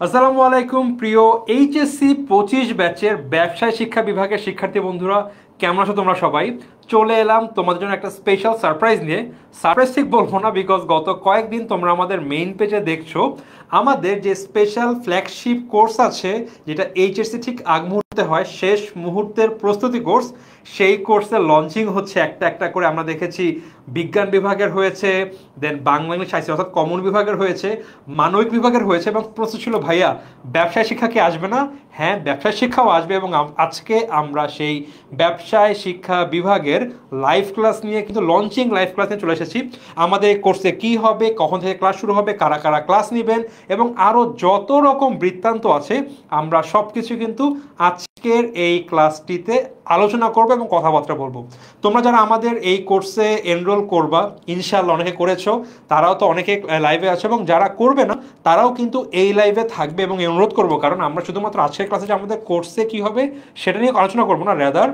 আসসালামু আলাইকুম প্রিয় এইচএসসি 25 ব্যাচের ব্যবসায় শিক্ষা বিভাগের শিক্ষার্থী বন্ধুরা, কেমন আছো তোমরা সবাই? চলে এলাম তোমাদের জন্য একটা স্পেশাল সারপ্রাইজ নিয়ে। সারপ্রাইজ ঠিক বলবো না, বিকজ গত কয়েকদিন তোমরা আমাদের মেইন পেজে দেখছো আমাদের যে স্পেশাল ফ্ল্যাগশিপ কোর্স আছে, যেটা এইচএসসি ঠিক আগ মুহূর্তে হয়, শেষ মুহূর্তের প্রস্তুতি কোর্স। সেই কোর্সের লঞ্চিং হচ্ছে একটা একটা করে। আমরা দেখেছি বিজ্ঞান বিভাগের হয়েছে, দেন বাংলা ইংলিশ সাহিত্য অর্থাৎ কমন বিভাগের হয়েছে, মানবিক বিভাগের হয়েছে, এবং প্রশ্ন ছিল ভাইয়া ব্যবসায় শিক্ষা কি আসবে না? হ্যাঁ, ব্যবসায় শিক্ষাও আসবে, এবং আজকে আমরা সেই ব্যবসায় শিক্ষা বিভাগের লাইভ ক্লাস নিয়ে কিন্তু লঞ্চিং লাইভ ক্লাস নিয়ে চলে এসেছি। আমাদের কোর্সে কি হবে, কখন থেকে ক্লাস শুরু হবে, কারা কারা ক্লাস নেবেন, এবং আরও যত রকম বৃত্তান্ত আছে আমরা সব কিছু কিন্তু আজকের এই ক্লাসটিতে আলোচনা করবো এবং কথাবার্তা বলবো। তোমরা যারা আমাদের এই কোর্সে এনরোল করবা, ইনশাআল্লাহ অনেকে করেছো, তারাও তো অনেকে লাইভে আছে, এবং যারা করবে না তারাও কিন্তু এই লাইভে থাকবে। এবং অনুরোধ করবো, কারণ আমরা শুধুমাত্র আজকের ক্লাসে যে আমাদের কোর্সে কি হবে সেটা নিয়ে আলোচনা করবো না, রেদার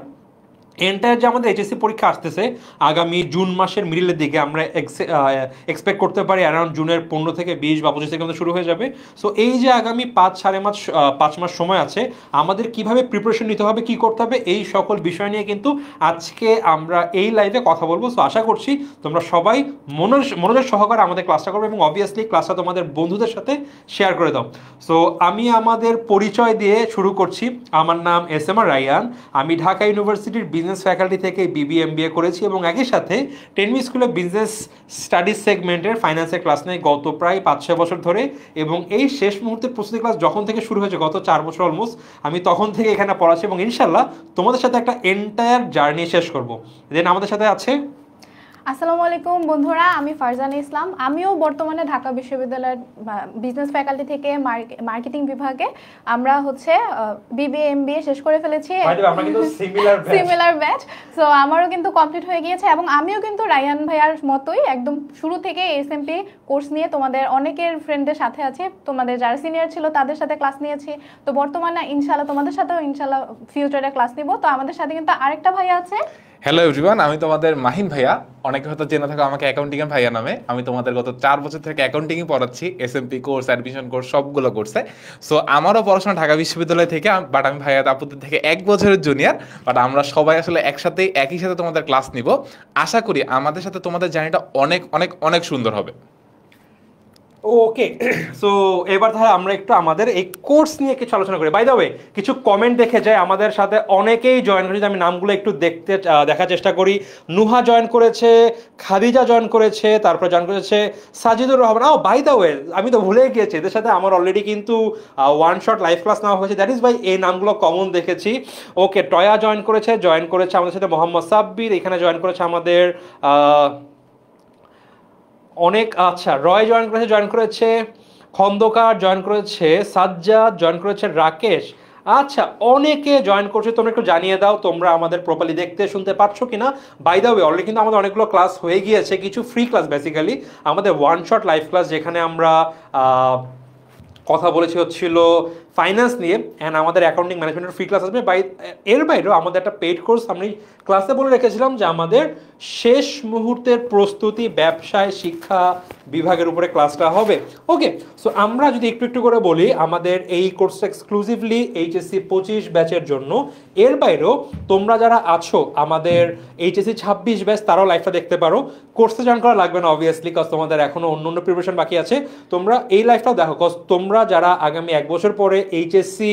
এন্টায়ার যে আমাদের এইচএসসি পরীক্ষা আসতেছে আগামী জুন মাসের মিডিলের দিকে, আমরা এক্সপেক্ট করতে পারি অ্যারাউন্ড জুনের 15 থেকে 20 বা 25 থেকে আমাদের শুরু হয়ে যাবে। সো এই যে আগামী 5 মাস সময় আছে, আমাদের কিভাবে প্রিপারেশন নিতে হবে, কি করতে হবে, এই সকল বিষয় নিয়ে কিন্তু আজকে আমরা এই লাইভে কথা বলবো। সো আশা করছি তোমরা সবাই মনোযোগ সহকারে আমাদের ক্লাসটা করবে, এবং অবভিয়াসলি ক্লাসটা তোমাদের বন্ধুদের সাথে শেয়ার করে দাও। সো আমি আমাদের পরিচয় দিয়ে শুরু করছি। আমার নাম এস.এম.আর রায়হান। আমি ঢাকা ইউনিভার্সিটির বিজনেস ফ্যাকাল্টি থেকে বিবিএমবিএ করেছি, এবং একই সাথে টেনমি স্কুলে বিজনেস স্টাডিজ সেগমেন্টের ফাইন্যান্সের ক্লাস নেই গত প্রায় 5-6 বছর ধরে। এবং এই শেষ মুহূর্তের প্রস্তুতি ক্লাস যখন থেকে শুরু হয়েছে, গত 4 বছর অলমোস্ট, আমি তখন থেকে এখানে পড়াচ্ছি, এবং ইনশাল্লাহ তোমাদের সাথে একটা এন্টায়ার জার্নি শেষ করব। দেন আমাদের সাথে আছে আসসালামু আলাইকুম বন্ধুরা, আমি ফারজানা ইসলাম। আমিও বর্তমানে ঢাকা বিশ্ববিদ্যালয়ের বিজনেস ফ্যাকাল্টি থেকে মার্কেটিং বিভাগে আমরা হচ্ছে বিবিএ এমবিএ শেষ করে ফেলেছি, আমরা কিন্তু সিমিলার ব্যাচ। সো আমারও কিন্তু কমপ্লিট হয়ে গিয়েছে, এবং আমিও কিন্তু রায়হান ভাইয়ার মতোই একদম শুরু থেকে এসএমপি কোর্স নিয়ে তোমাদের অনেকের ফ্রেন্ডের সাথে আছি, তোমাদের যারা সিনিয়র ছিল তাদের সাথে ক্লাস নিয়েছি। তো বর্তমানে ইনশাল্লাহ তোমাদের সাথেও ইনশাল্লাহ ফিউচারে ক্লাস নিব। তো আমাদের সাথে কিন্তু আরেকটা ভাইয়া আছে। হ্যালো এভরিওয়ান, আমি তোমাদের মাহিন ভাইয়া। অনেকে হয়তো জেনে থাকো আমাকে অ্যাকাউন্টিং এর ভাইয়া নামে। আমি তোমাদের গত 4 বছর থেকে অ্যাকাউন্টিং পড়াচ্ছি, এসএমপি কোর্স, অ্যাডমিশন কোর্স সবগুলো কোর্সে। সো আমারও পড়াশোনা ঢাকা বিশ্ববিদ্যালয় থেকে, বাট আমি ভাইয়া আপুদের থেকে 1 বছরের জুনিয়র। বাট আমরা সবাই আসলে একই সাথে তোমাদের ক্লাস নিব। আশা করি আমাদের সাথে তোমাদের জার্নিটা অনেক অনেক অনেক সুন্দর হবে। ওকে, সো এবার তাহলে আমরা একটু আমাদের এই কোর্স নিয়ে কিছু আলোচনা করি। বাই দ্য ওয়ে, কিছু কমেন্ট দেখে যায়, আমাদের সাথে অনেকেই জয়েন করেছে, আমি নামগুলো একটু দেখার চেষ্টা করি। নুহা জয়েন করেছে, খাদিজা জয়েন করেছে, তারপর জয়েন করেছে Sajidur Rahman. By the way, আমি তো ভুলে গিয়েছি, এদের সাথে আমার অলরেডি কিন্তু ওয়ান শট লাইভ ক্লাস নেওয়া হয়েছে, দ্যাট ইজ বাই এই নামগুলো কমন দেখেছি। ওকে, টয়া জয়েন করেছে আমাদের সাথে মোহাম্মদ সাব্বির, এখানে জয়েন করেছে আমাদের অনেক, আচ্ছা রয় জয়েন করেছে, খন্দকার জয়েন করেছে, সাজ্জাদ জয়েন করেছে, রাকেশ। আচ্ছা, অনেকে জয়েন করছে, তোমরা একটু জানিয়ে দাও তোমরা আমাদের প্রপারলি দেখতে শুনতে পাচ্ছ কিনা। বাই দ্য ওয়ে, অলরেডি কিন্তু আমাদের অনেকগুলো ক্লাস হয়ে গিয়েছে, কিছু ফ্রি ক্লাস, বেসিক্যালি আমাদের ওয়ান শট লাইভ ক্লাস, যেখানে আমরা কথা বলেছি হচ্ছিল ফাইন্যান্স নিয়ে, অ্যান্ড আমাদের অ্যাকাউন্টিং ম্যানেজমেন্টের ফ্রি ক্লাস আসবে। এর বাইরেও আমাদের একটা পেইড কোর্স আমি ক্লাসে বলে রেখেছিলাম যে আমাদের শেষ মুহূর্তের প্রস্তুতি ব্যবসায় শিক্ষা বিভাগের উপরে ক্লাসটা হবে। ওকে, সো আমরা যদি একটু একটু করে বলি, আমাদের এই কোর্সটা এক্সক্লুসিভলি এইচএসসি 25 ব্যাচের জন্য। এর বাইরেও তোমরা যারা আছো আমাদের এইচএসসি 26 ব্যাচ, তারাও লাইভটা দেখতে পারো। কোর্সে জয়েন করা লাগবে না অবভিয়াসলি, কজ তোমাদের এখনও অন্য প্রিপারেশন বাকি আছে। তোমরা এই লাইভটাও দেখো, কজ তোমরা যারা আগামী 1 বছর পরে এইচএসসি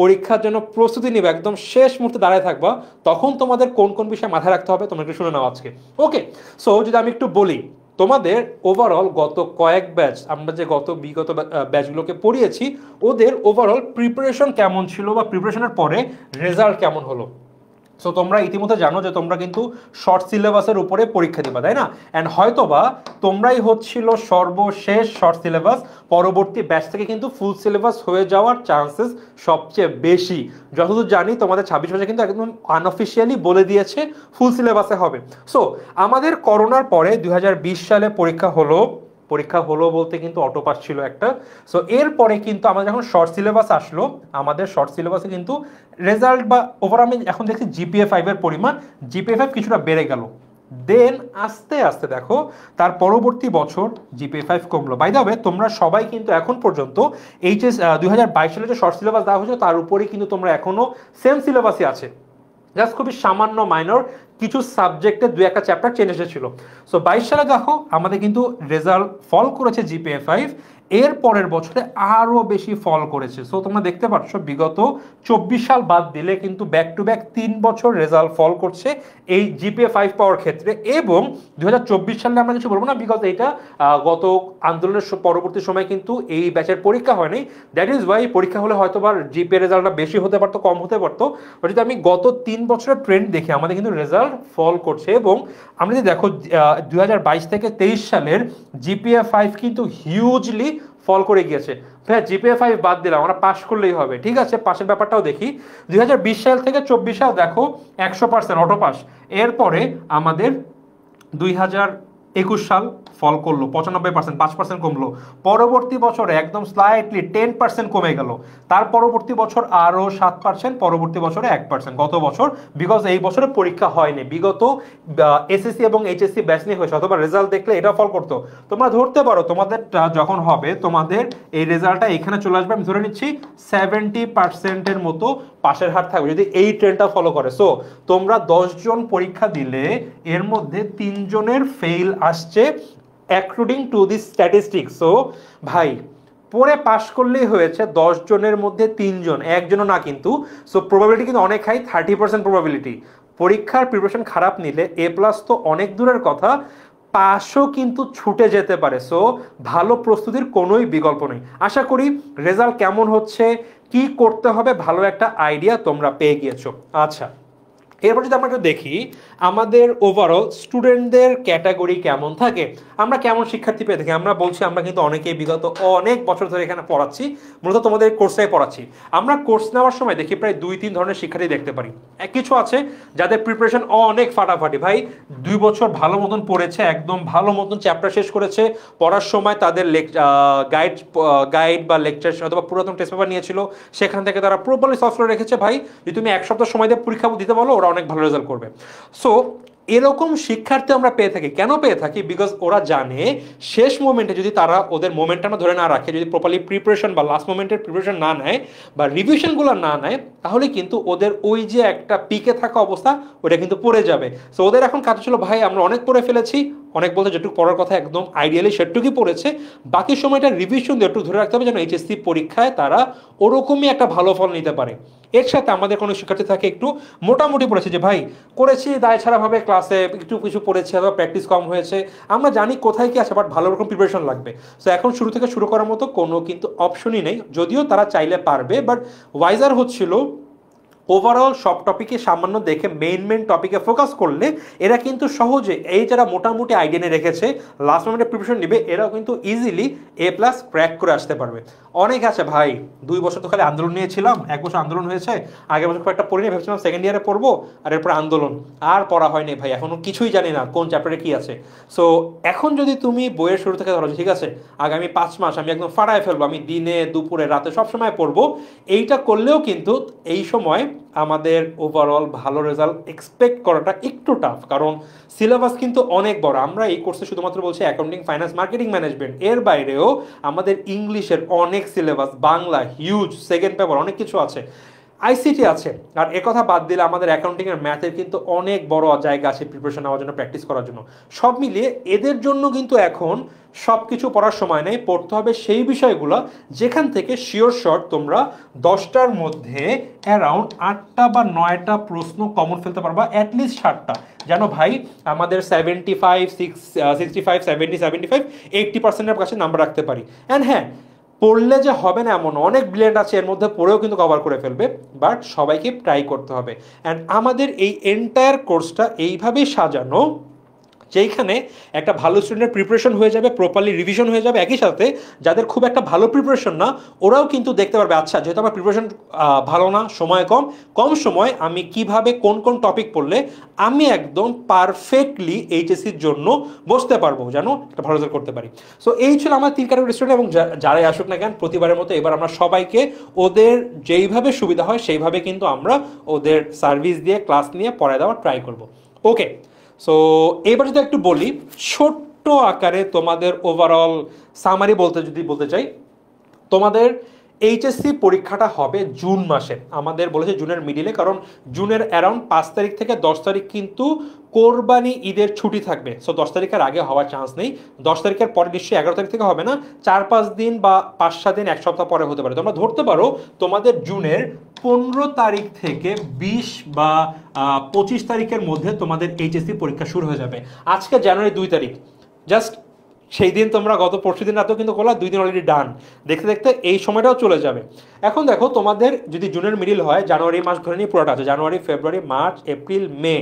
পরীক্ষার জন্য প্রস্তুতি নিবে, একদম শেষ মুহূর্তে দাঁড়ায় থাকবা, তখন তোমাদের কোন কোন বিষয় মাথায় রাখতে হবে তোমরা একটু শুনে নাও আজকে। ওকে, সো যদি আমি একটু বলি, তোমাদের ওভারঅল গত কয়েক ব্যাচ, আমরা যে বিগত ব্যাচগুলোকে পড়িয়েছি, ওদের ওভারঅল প্রিপারেশন কেমন ছিল, বা প্রিপারেশনের পরে রেজাল্ট কেমন হলো। সো তোমরা ইতিমধ্যে জানো যে তোমরা কিন্তু শর্ট সিলেবাসের উপরে পরীক্ষা দিবা, তাই না? অ্যান্ড হয়তোবা তোমরাই হচ্ছিল সর্বশেষ শর্ট সিলেবাস, পরবর্তী ব্যাচ থেকে কিন্তু ফুল সিলেবাস হয়ে যাওয়ার চান্সেস সবচেয়ে বেশি। যতদূর জানি তোমাদের 26 ব্যাচে কিন্তু একদম আনঅফিসিয়ালি বলে দিয়েছে ফুল সিলেবাসে হবে। সো আমাদের করোনার পরে 2020 সালে পরীক্ষা হলো বলতে কিন্তু অটো পাস ছিল একটা। সো এরপরে কিন্তু আমাদের যখন শর্ট সিলেবাস আসলো, আমাদের শর্ট সিলেবাসে কিন্তু রেজাল্ট বা ওভার আমি এখন দেখছি জিপিএ 5 এর পরিমাণ, জিপিএ 5 কিছুটা বেড়ে গেল। দেন আস্তে আস্তে দেখো তার পরবর্তী বছর জিপিএ 5 কমলো। বাই দ্য ওয়ে তোমরা সবাই কিন্তু এখন পর্যন্ত এইচএস 2022 সালে যে শর্ট সিলেবাস দেওয়া হয়েছে তার উপরেই কিন্তু তোমরা এখনো সেম সিলেবাসই আছে, জাস্ট খুবই সামান্য মাইনর কিছু সাবজেক্টে দু একটা চ্যাপ্টার চেঞ্জ এসেছিল। সো 22 সালে দেখো আমাদের কিন্তু রেজাল্ট ফল করেছে জিপিএ 5, এর পরের বছরে আরো বেশি ফল করেছে। সো তোমরা দেখতে পাচ্ছ বিগত 24 সাল বাদ দিলে কিন্তু ব্যাক টু ব্যাক 3 বছর রেজাল্ট ফল করছে এই জিপিএ 5 পাওয়ার ক্ষেত্রে। এবং 2024 সালে আমরা কিছু বলবো না, বিকজ এটা গত আন্দোলনের পরবর্তী সময় কিন্তু এই ব্যাচের পরীক্ষা হয়নি, দ্যাট ইজ ওয়াই পরীক্ষা হলে হয়তো বা জিপিএ রেজাল্টটা বেশি হতে পারতো, কম হতে পারতো। যদি আমি গত 3 বছরের ট্রেন্ড দেখি আমাদের কিন্তু রেজাল্ট ফল করছে। এবং আমরা যদি দেখো 2022 থেকে 23 সালের জিপিএ 5 কিন্তু হিউজলি ফল করে গিয়েছে। ভাইয়া জিপিএ 5 বাদ দিলাম, আমরা পাস করলেই হবে, ঠিক আছে, পাশের ব্যাপারটাও দেখি। 2020 সাল থেকে 24 সাল দেখো 100% অটো পাস। এরপরে আমাদের 2021 সাল ফল করলো 95%, 5% কমলো। পরবর্তী বছরে একদম স্লাইটলি 10% কমে গেল। তার পরবর্তী বছর আরও 7%, পরবর্তী বছরে 1% গত বছর, বিকজ এই বছরে পরীক্ষা হয়নি। বিগত এসএসসি এবং এইচএসসি ব্যাচ নিয়ে হয়েছে, অথবা রেজাল্ট দেখলে এটা ফল করতো। তোমরা ধরতে পারো তোমাদের যখন হবে তোমাদের এই রেজাল্টটা এখানে চলে আসবে, আমি ধরে নিচ্ছি 70%-এর মতো পাশের হার থাকবে যদি এই ট্রেন্ডটা ফলো করে। সো তোমরা 10 জন পরীক্ষা দিলে এর মধ্যে 3 জনের ফেল আসছে according to this statistics. So ভাই পড়ে পাশ করলেই হয়েছে 10 জনের মধ্যে 3 জন, একজনও না কিন্তু। সো প্রবাবিলিটি কিন্তু অনেক হাই, 30% প্রবাবিলিটি। পরীক্ষার প্রিপারেশন খারাপ নিলে এ প্লাস তো অনেক দূরের কথা, পাশও কিন্তু ছুটে যেতে পারে। সো ভালো প্রস্তুতির কোনোই বিকল্প নেই। আশা করি রেজাল্ট কেমন হচ্ছে, কি করতে হবে, ভালো একটা আইডিয়া তোমরা পেয়ে গিয়েছো। আচ্ছা, এরপর যদি আমরা একটু দেখি আমাদের ওভারঅল স্টুডেন্টদের ক্যাটাগরি কেমন থাকে, আমরা কেমন শিক্ষার্থী পেয়ে থাকি। আমরা বলছি আমরা কিন্তু অনেকেই বিগত অনেক বছর ধরে এখানে পড়াচ্ছি, মূলত তোমাদের কোর্সটাই পড়াচ্ছি। আমরা কোর্স নেওয়ার সময় দেখি প্রায় 2-3 ধরনের শিক্ষার্থী দেখতে পারি। কিছু আছে যাদের প্রিপারেশন অনেক ফাটাফাটি, ভাই 2 বছর ভালো মতন পড়েছে, একদম ভালো মতন চ্যাপ্টার শেষ করেছে, পড়ার সময় তাদের গাইড বা লেকচার অথবা পুরাতন টেস্ট পেপার নিয়েছিল, সেখান থেকে তারা প্রপারলি সলভ করে রেখেছে। ভাই যদি তুমি 1 সপ্তাহ সময় দিয়ে পরীক্ষা দিতে বলো, ওরা অনেক ভালো রেজাল্ট করবে। সো এরকম শিক্ষার্থী আমরা পেয়ে থাকি। কেন পেয়ে থাকি? বিকজ ওরা জানে শেষ মোমেন্টে যদি তারা ওদের মোমেন্টটা ধরে না রাখে, যদি প্রপারলি প্রিপারেশন বা লাস্ট মোমেন্টের প্রিপারেশন না নেয় বা রিভিশনগুলো না নেয়, তাহলে কিন্তু ওদের ওই যে একটা পিকে থাকা অবস্থা ওটা কিন্তু পড়ে যাবে। সো ওদের এখন কাজ ছিল ভাই আমরা অনেক পড়ে ফেলেছি, অনেক বলতে যেটুকু পড়ার কথা একদম আইডিয়ালি সেটুকুই পড়েছে, বাকি সময়টা রিভিশন দিয়ে একটু ধরে রাখতে হবে যেন এইচএসসি পরীক্ষায় তারা ওরকমই একটা ভালো ফল নিতে পারে। এর সাথে আমাদের কোনো শিক্ষার্থী থাকে একটু মোটামুটি পড়েছে, যে ভাই করেছি দায় ছাড়াভাবে ক্লাসে একটু কিছু পড়েছে অথবা প্র্যাকটিস কম হয়েছে, আমরা জানি কোথায় কি আছে, বাট ভালো রকম প্রিপারেশন লাগবে। সো এখন শুরু থেকে শুরু করার মতো কোনো কিন্তু অপশনই নেই, যদিও তারা চাইলে পারবে, বাট ওয়াইজার হচ্ছিল ওভারঅল সব টপিকে সামান্য দেখে মেইন টপিকে ফোকাস করলে এরা কিন্তু সহজে, এই যারা মোটামুটি আইডিয়া নিয়ে রেখেছে লাস্ট মোমেন্টে প্রিপারেশন নেবে, এরাও কিন্তু ইজিলি A+ ক্র্যাক করে আসতে পারবে। অনেক আছে ভাই 2 বছর তো খালি আন্দোলন নিয়েছিলাম, 1 বছর আন্দোলন হয়েছে, আগের বছর খুব একটা পড়িনি, ভেবেছিলাম সেকেন্ড ইয়ারে পড়বো, আর এরপর আন্দোলন আর পড়া হয়নি ভাই, এখনো কিছুই জানি না কোন চ্যাপ্টারে কি আছে। সো এখন যদি তুমি বইয়ের শুরু থেকে ধরো ঠিক আছে আগামী 5 মাস আমি একদম ফাটায় ফেলবো, আমি দিনে দুপুরে রাতে সবসময় পড়বো, এইটা করলেও কিন্তু এই সময় আমাদের ওভারঅল ভালো রেজাল্ট এক্সপেক্ট করাটা একটু টাফ, কারণ সিলেবাস কিন্তু অনেক বড়। আমরা এই কোর্সে শুধুমাত্র বলছি অ্যাকাউন্টিং, ফাইন্যান্স, মার্কেটিং, ম্যানেজমেন্ট, এর বাইরেও আমাদের ইংলিশের অনেক syllabus, Bangla huge, second paper অনেক কিছু আছে, আইসিটি আছে। আর একথা বাদ দিলে আমাদের অ্যাকাউন্টিং এর ম্যাথের কিন্তু অনেক বড় জায়গা আছে প্রিপারেশন নেওয়ার জন্য, প্র্যাকটিস করার জন্য। সব মিলিয়ে এদের জন্য কিন্তু এখন সব কিছু পড়ার সময় নেই, পড়তে হবে সেই বিষয়গুলো যেখান থেকে শিওর শর্ট তোমরা 10টার মধ্যে অ্যারাউন্ড 8টা বা 9টা প্রশ্ন কমন ফেলতে পারবা, অ্যাটলিস্ট 7টা, যেন ভাই আমাদের 75, 65, 70, 75, 80%-এর কাছে নাম্বার রাখতে পারি। অ্যান্ড হ্যাঁ, পড়লে যে হবে না এমন অনেক ব্রিলিয়েন্ট আছে এর মধ্যে, পড়েও কিন্তু কভার করে ফেলবে, বাট সবাইকে ট্রাই করতে হবে। অ্যান্ড আমাদের এই এন্টায়ার কোর্সটা এইভাবেই সাজানো যেইখানে একটা ভালো স্টুডেন্টের প্রিপারেশন হয়ে যাবে, প্রপারলি রিভিশন হয়ে যাবে, একই সাথে যাদের খুব একটা ভালো প্রিপারেশন না ওরাও কিন্তু দেখতে পারবে আচ্ছা যেহেতু আমার প্রিপারেশন ভালো না, সময় কম সময় আমি কিভাবে কোন কোন টপিক পড়লে আমি একদম পারফেক্টলি এইচএসসির জন্য বসতে পারবো, যেন একটা ভালো রেজাল্ট করতে পারি। সো এই ছিল আমার 3 ক্যাটাগরি স্টুডেন্ট, এবং যারাই আসুক না কেন প্রতিবারের মতো এবার আমরা সবাইকে ওদের যেইভাবে সুবিধা হয় সেইভাবে কিন্তু আমরা ওদের সার্ভিস দিয়ে ক্লাস নিয়ে পড়ায় দেওয়ার ট্রাই করবো। ওকে, সো এবার যদি একটু বলি ছোট্ট আকারে তোমাদের ওভারঅল সামারি বলতে চাই, তোমাদের এইচএসসি পরীক্ষাটা হবে জুন মাসে, আমাদের বলেছে জুনের মিডিলে, কারণ জুনের অ্যারাউন্ড 5 তারিখ থেকে 10 তারিখ কিন্তু কোরবানি ঈদের ছুটি থাকবে। সো 10 তারিখের আগে হওয়ার চান্স নেই, 10 তারিখের পরে নিশ্চয়ই 11 তারিখ থেকে হবে না, 4-5 দিন বা 5-7 দিন, 1 সপ্তাহ পরে হতে পারে। তোমরা ধরতে পারো তোমাদের জুনের 15 তারিখ থেকে 20 বা 25 তারিখের মধ্যে তোমাদের এইচএসসি পরীক্ষা শুরু হয়ে যাবে। আজকে জানুয়ারি 2 তারিখ, জাস্ট সেই দিন তোমরা গত পরশু দিন রাতেও কিন্তু করলা, 2 দিন অলরেডি ডান, দেখতে দেখতে এই সময়টাও চলে যাবে। এখন দেখো তোমাদের যদি জুনের মিডিল হয়, জানুয়ারি মাস ধরে নিয়ে পুরোটা আছে, জানুয়ারি, ফেব্রুয়ারি, মার্চ, এপ্রিল, মে,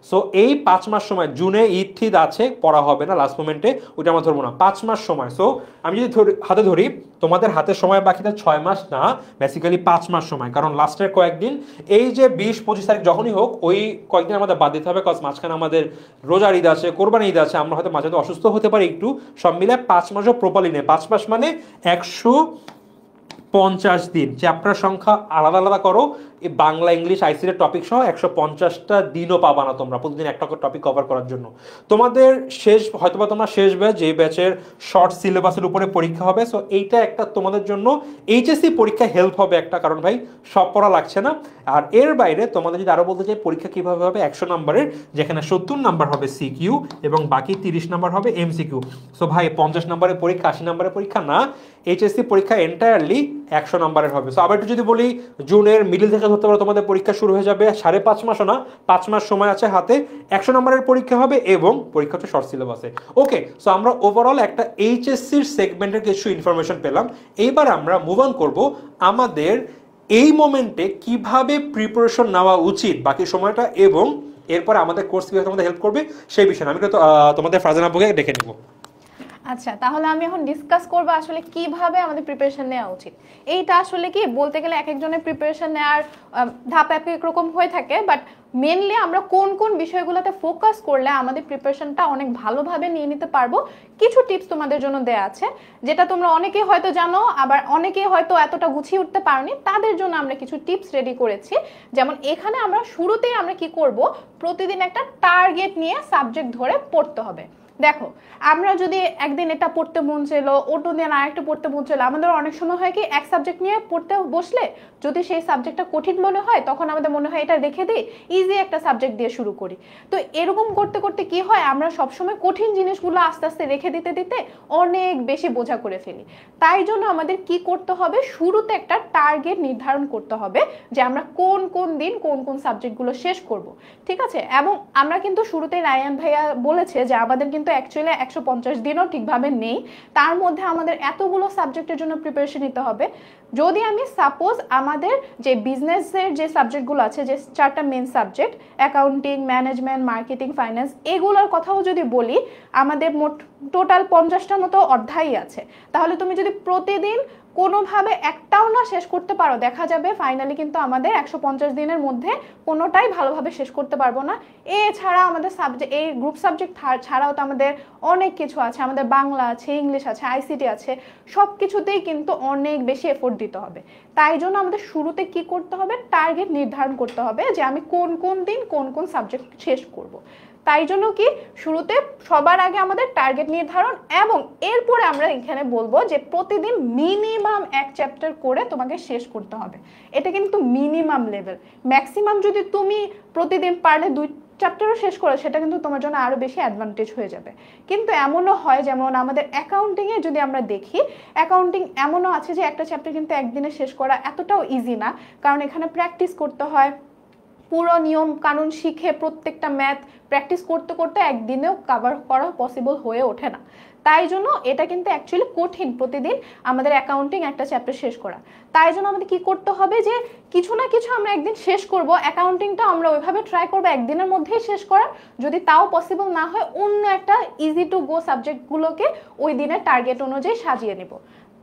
সো এই 5 মাস সময়, জুনে ঈদ ঠিদ আছে, পড়া হবে না লাস্ট মোমেন্টে, ওইটা আমরা ধরবো না, 5 মাস সময়। সো আমি যদি হাতে ধরি তোমাদের হাতে সময় বাকিটা 6 মাস না, বেসিক্যালি 5 মাস সময়, কারণ লাস্টের কয়েকদিন এই যে 20-25 তারিখ যখনই হোক ওই কয়েকদিন আমাদের বাদ দিতে হবে, কজ মাঝখানে আমাদের রোজার ঈদ আছে, কোরবানি ঈদ আছে, আমরা হয়তো মাঝে অসুস্থ হতে পারি একটু, সব মিলে 5 মাসও প্রপারলি নেই। 5 মাস মানে 150 দিন, চ্যাপ্টার সংখ্যা আলাদা আলাদা করো, এই বাংলা, ইংলিশ, আইসিটি টপিক সহ 150টা দিনও পাবা না তোমরা প্রতিদিন একটা টপিক কভার করার জন্য। তোমাদের শেষ হয়তোবা তোমরা শেষ ব্যাচ, যে ব্যাচের শর্ট সিলেবাসের উপরে পরীক্ষা হবে, সো এইটা একটা তোমাদের জন্য এইচএসসি পরীক্ষা হেল্প হবে একটা, কারণ ভাই সব পড়া লাগছে না। আর এর বাইরে তোমাদের যদি আরো বলতে চাই পরীক্ষা কিভাবে হবে, 100 নম্বরের, যেখানে 70 নাম্বার হবে সিকিউ এবং বাকি 30 নাম্বার হবে এমসিকিউ। সো ভাই 50 নম্বরের পরীক্ষা, 80 নম্বরের পরীক্ষা না, এইচএসসি পরীক্ষা এন্টায়ারলি 100 নম্বরের হবে। সো আবার একটু যদি বলি জুনের মিডল থেকে ধরতে পারো তোমাদের পরীক্ষা শুরু হয়ে যাবে, 5.5 মাসও না, 5 মাস সময় আছে হাতে, 100 নম্বরের পরীক্ষা হবে এবং পরীক্ষা হচ্ছে শর্ট সিলেবাসে। ওকে, সো আমরা ওভারঅল একটা এইচএসসির সেগমেন্টের কিছু ইনফরমেশন পেলাম। এইবার আমরা মুভ অন করবো আমাদের এই মোমেন্টে কিভাবে প্রিপারেশন নেওয়া উচিত বাকি সময়টা, এবং এরপর আমাদের কোর্স কিভাবে তোমাদের হেল্প করবে সেই বিষয়ে আমি তোমাদের ফারজানা আপুকে ডেকে নিব। আচ্ছা, তাহলে আমি এখন ডিসকাস করব আসলে কিভাবে আমাদের প্রিপারেশন নেওয়া উচিত। এইটা আসলে কি বলতে গেলে এক একজনের প্রিপারেশন নেওয়ার ধাপ এক এক রকম হয়ে থাকে, বাট মেনলি আমরা কোন কোন বিষয়গুলোতে ফোকাস করলে আমাদের প্রিপারেশনটা অনেক ভালোভাবে নিয়ে নিতে পারবো, কিছু টিপস তোমাদের জন্য দেয়া আছে, যেটা তোমরা অনেকেই হয়তো জানো, আবার অনেকেই হয়তো এতটা গুছিয়ে উঠতে পারোনি, তাদের জন্য আমরা কিছু টিপস রেডি করেছি। যেমন এখানে আমরা শুরুতেই আমরা কি করব, প্রতিদিন একটা টার্গেট নিয়ে সাবজেক্ট ধরে পড়তে হবে। দেখো, আমরা যদি একদিন এটা পড়তে মন চাইলো, অন্য দিন আরেকটা পড়তে মন চাইলো, আমাদের অনেক সময় হয় কি এক সাবজেক্ট নিয়ে পড়তে বসলে যদি সেই সাবজেক্টটা কঠিন মনে হয়, তখন আমাদের মনে হয় এটা রেখে দিই, ইজি একটা সাবজেক্ট দিয়ে শুরু করি। তো এরকম করতে করতে কি হয়, আমরা সবসময় কঠিন জিনিসগুলো আস্তে আস্তে রেখে দিতে দিতে অনেক বেশি বোঝা করে ফেলি। তাই জন্য আমাদের কি করতে হবে, শুরুতে একটা টার্গেট নির্ধারণ করতে হবে যে আমরা কোন কোন দিন কোন কোন সাবজেক্টগুলো শেষ করব, ঠিক আছে। এবং আমরা কিন্তু শুরুতে রায়ান ভাইয়া বলেছে যে আমাদের কিন্তু অ্যাকচুয়ালি 150 দিনও ঠিকভাবে নেই, তার মধ্যে আমাদের এতগুলো সাবজেক্টের জন্য প্রিপারেশন নিতে হবে। যদি আমি সাপোজ আমাদের যে বিজনেসের যে সাবজেক্টগুলো আছে, যে 4টা main subject, accounting, management, marketing, finance, এগুলোর কথাও যদি বলি, আমাদের মোট টোটাল 50টার মতো অধ্যায় আছে। তাহলে তুমি যদি প্রতিদিন কোনোভাবে একটাও না শেষ করতে পারো, দেখা যাবে ফাইনালি কিন্তু আমাদের 150 দিনের মধ্যে কোনোটাই ভালোভাবে শেষ করতে পারবো না। এছাড়া আমাদের সাবজেক্ট, এই গ্রুপ সাবজেক্ট ছাড়াও তো আমাদের অনেক কিছু আছে, আমাদের বাংলা আছে, ইংলিশ আছে, আইসিটি আছে, সব কিছুতেই কিন্তু অনেক বেশি এফোর্ট দিতে হবে। তাই জন্য আমাদের শুরুতে কি করতে হবে, টার্গেট নির্ধারণ করতে হবে যে আমি কোন কোন দিন কোন কোন সাবজেক্ট শেষ করব। তাই জন্য কি শুরুতে সবার আগে আমাদের টার্গেট নির্ধারণ, এবং এরপরে আমরা এখানে বলবো যে প্রতিদিন মিনিমাম 1 চ্যাপ্টার করে তোমাকে শেষ করতে হবে। এটা কিন্তু মিনিমাম লেভেল, ম্যাক্সিমাম যদি তুমি প্রতিদিন পারলে 2 চ্যাপ্টারও শেষ করো, সেটা কিন্তু তোমার জন্য আরো বেশি অ্যাডভান্টেজ হয়ে যাবে। কিন্তু এমনও হয়, যেমন আমাদের অ্যাকাউন্টিংয়ে যদি আমরা দেখি, অ্যাকাউন্টিং এমনও আছে যে একটা চ্যাপ্টার কিন্তু একদিনে শেষ করা এতটাও ইজি না, কারণ এখানে প্র্যাকটিস করতে হয়, পুরো নিয়ম কানুন শিখে প্রত্যেকটা ম্যাথ প্র্যাকটিস করতে করতে একদিনেও কভার করা পসিবল হয়ে ওঠে না। তাই জন্য এটা কিন্তু অ্যাকচুয়ালি কঠিন প্রতিদিন আমাদের অ্যাকাউন্টিং একটা চ্যাপ্টার শেষ করা। তাই জন্য আমাদের কি করতে হবে যে কিছু না কিছু আমরা একদিন শেষ করব, অ্যাকাউন্টিংটা আমরা ওইভাবে ট্রাই করবো একদিনের মধ্যেই শেষ করার। যদি তাও পসিবল না হয়, অন্য একটা ইজি টু গো সাবজেক্টগুলোকে ওই দিনের টার্গেট অনুযায়ী সাজিয়ে নেব।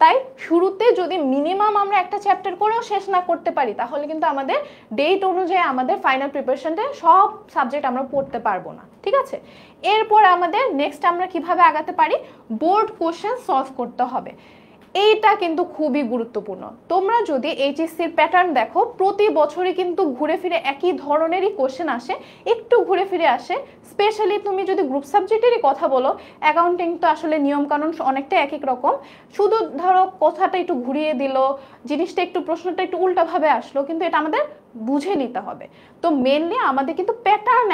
তাই শুরুতে যদি মিনিমাম আমরা একটা চ্যাপ্টার করেও শেষ না করতে পারি, তাহলে কিন্তু আমাদের ডেট অনুযায়ী আমাদের ফাইনাল প্রিপারেশনটা সব সাবজেক্ট আমরা পড়তে পারবো না, ঠিক আছে। এরপর আমাদের নেক্সট আমরা কিভাবে আগাতে পারি, বোর্ড কোশ্চেন সলভ করতে হবে। এইটা কিন্তু খুবই গুরুত্বপূর্ণ। তোমরা যদি এইচএসসির প্যাটার্ন দেখো, প্রতি বছরই কিন্তু ঘুরে ফিরে একই ধরনেরই কোশ্চেন আসে, একটু ঘুরে ফিরে আসে। স্পেশালি তুমি যদি গ্রুপ সাবজেক্টেরই কথা বলো, অ্যাকাউন্টিং তো আসলে নিয়মকানুন অনেকটা এক এক রকম, শুধু ধরো কথাটা একটু ঘুরিয়ে দিল, জিনিসটা একটু প্রশ্নটা একটু উল্টাভাবে আসলো, কিন্তু এটা আমাদের বুঝে নিতে হবে। তো মেনলি আমাদের কিন্তু প্যাটার্ন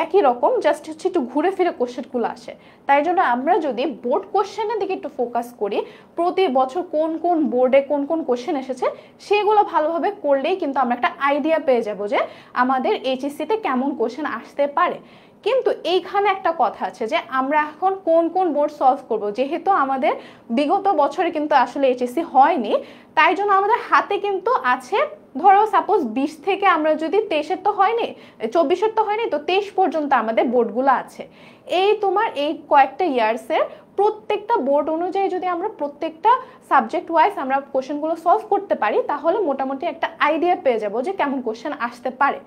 একই রকম, জাস্ট হচ্ছে একটু ঘুরে ফিরে কোশ্চেনগুলো আসে। তাই জন্য আমরা যদি বোর্ড কোশ্চেনের দিকে একটু ফোকাস করি, প্রতি বছর কোন কোন বোর্ডে কোন কোন কোশ্চেন এসেছে সেগুলো ভালোভাবে করলেই কিন্তু আমরা একটা আইডিয়া পেয়ে যাব যে আমাদের এইচএসসিতে কেমন কোশ্চেন আসতে পারে। কিন্তু এইখানে একটা কথা আছে যে আমরা এখন কোন কোন বোর্ড সলভ করব, যেহেতু আমাদের বিগত বছরে কিন্তু আসলে এইচএসসি হয়নি, তাই জন্য আমাদের হাতে কিন্তু আছে, ধরো সাপোজ 20 থেকে আমরা যদি 23-এর তো হয়নি, 24-এর তো হয়নি, তো 23 পর্যন্ত আমাদের বোর্ডগুলো আছে। এই তোমার এই কয়েকটা ইয়ার্সের প্রত্যেকটা বোর্ড অনুযায়ী যদি আমরা প্রত্যেকটা সাবজেক্ট ওয়াইজ আমরা কোশ্চেনগুলো সলভ করতে পারি, তাহলে মোটামুটি একটা আইডিয়া পেয়ে যাব যে কেমন কোশ্চেন আসতে পারে।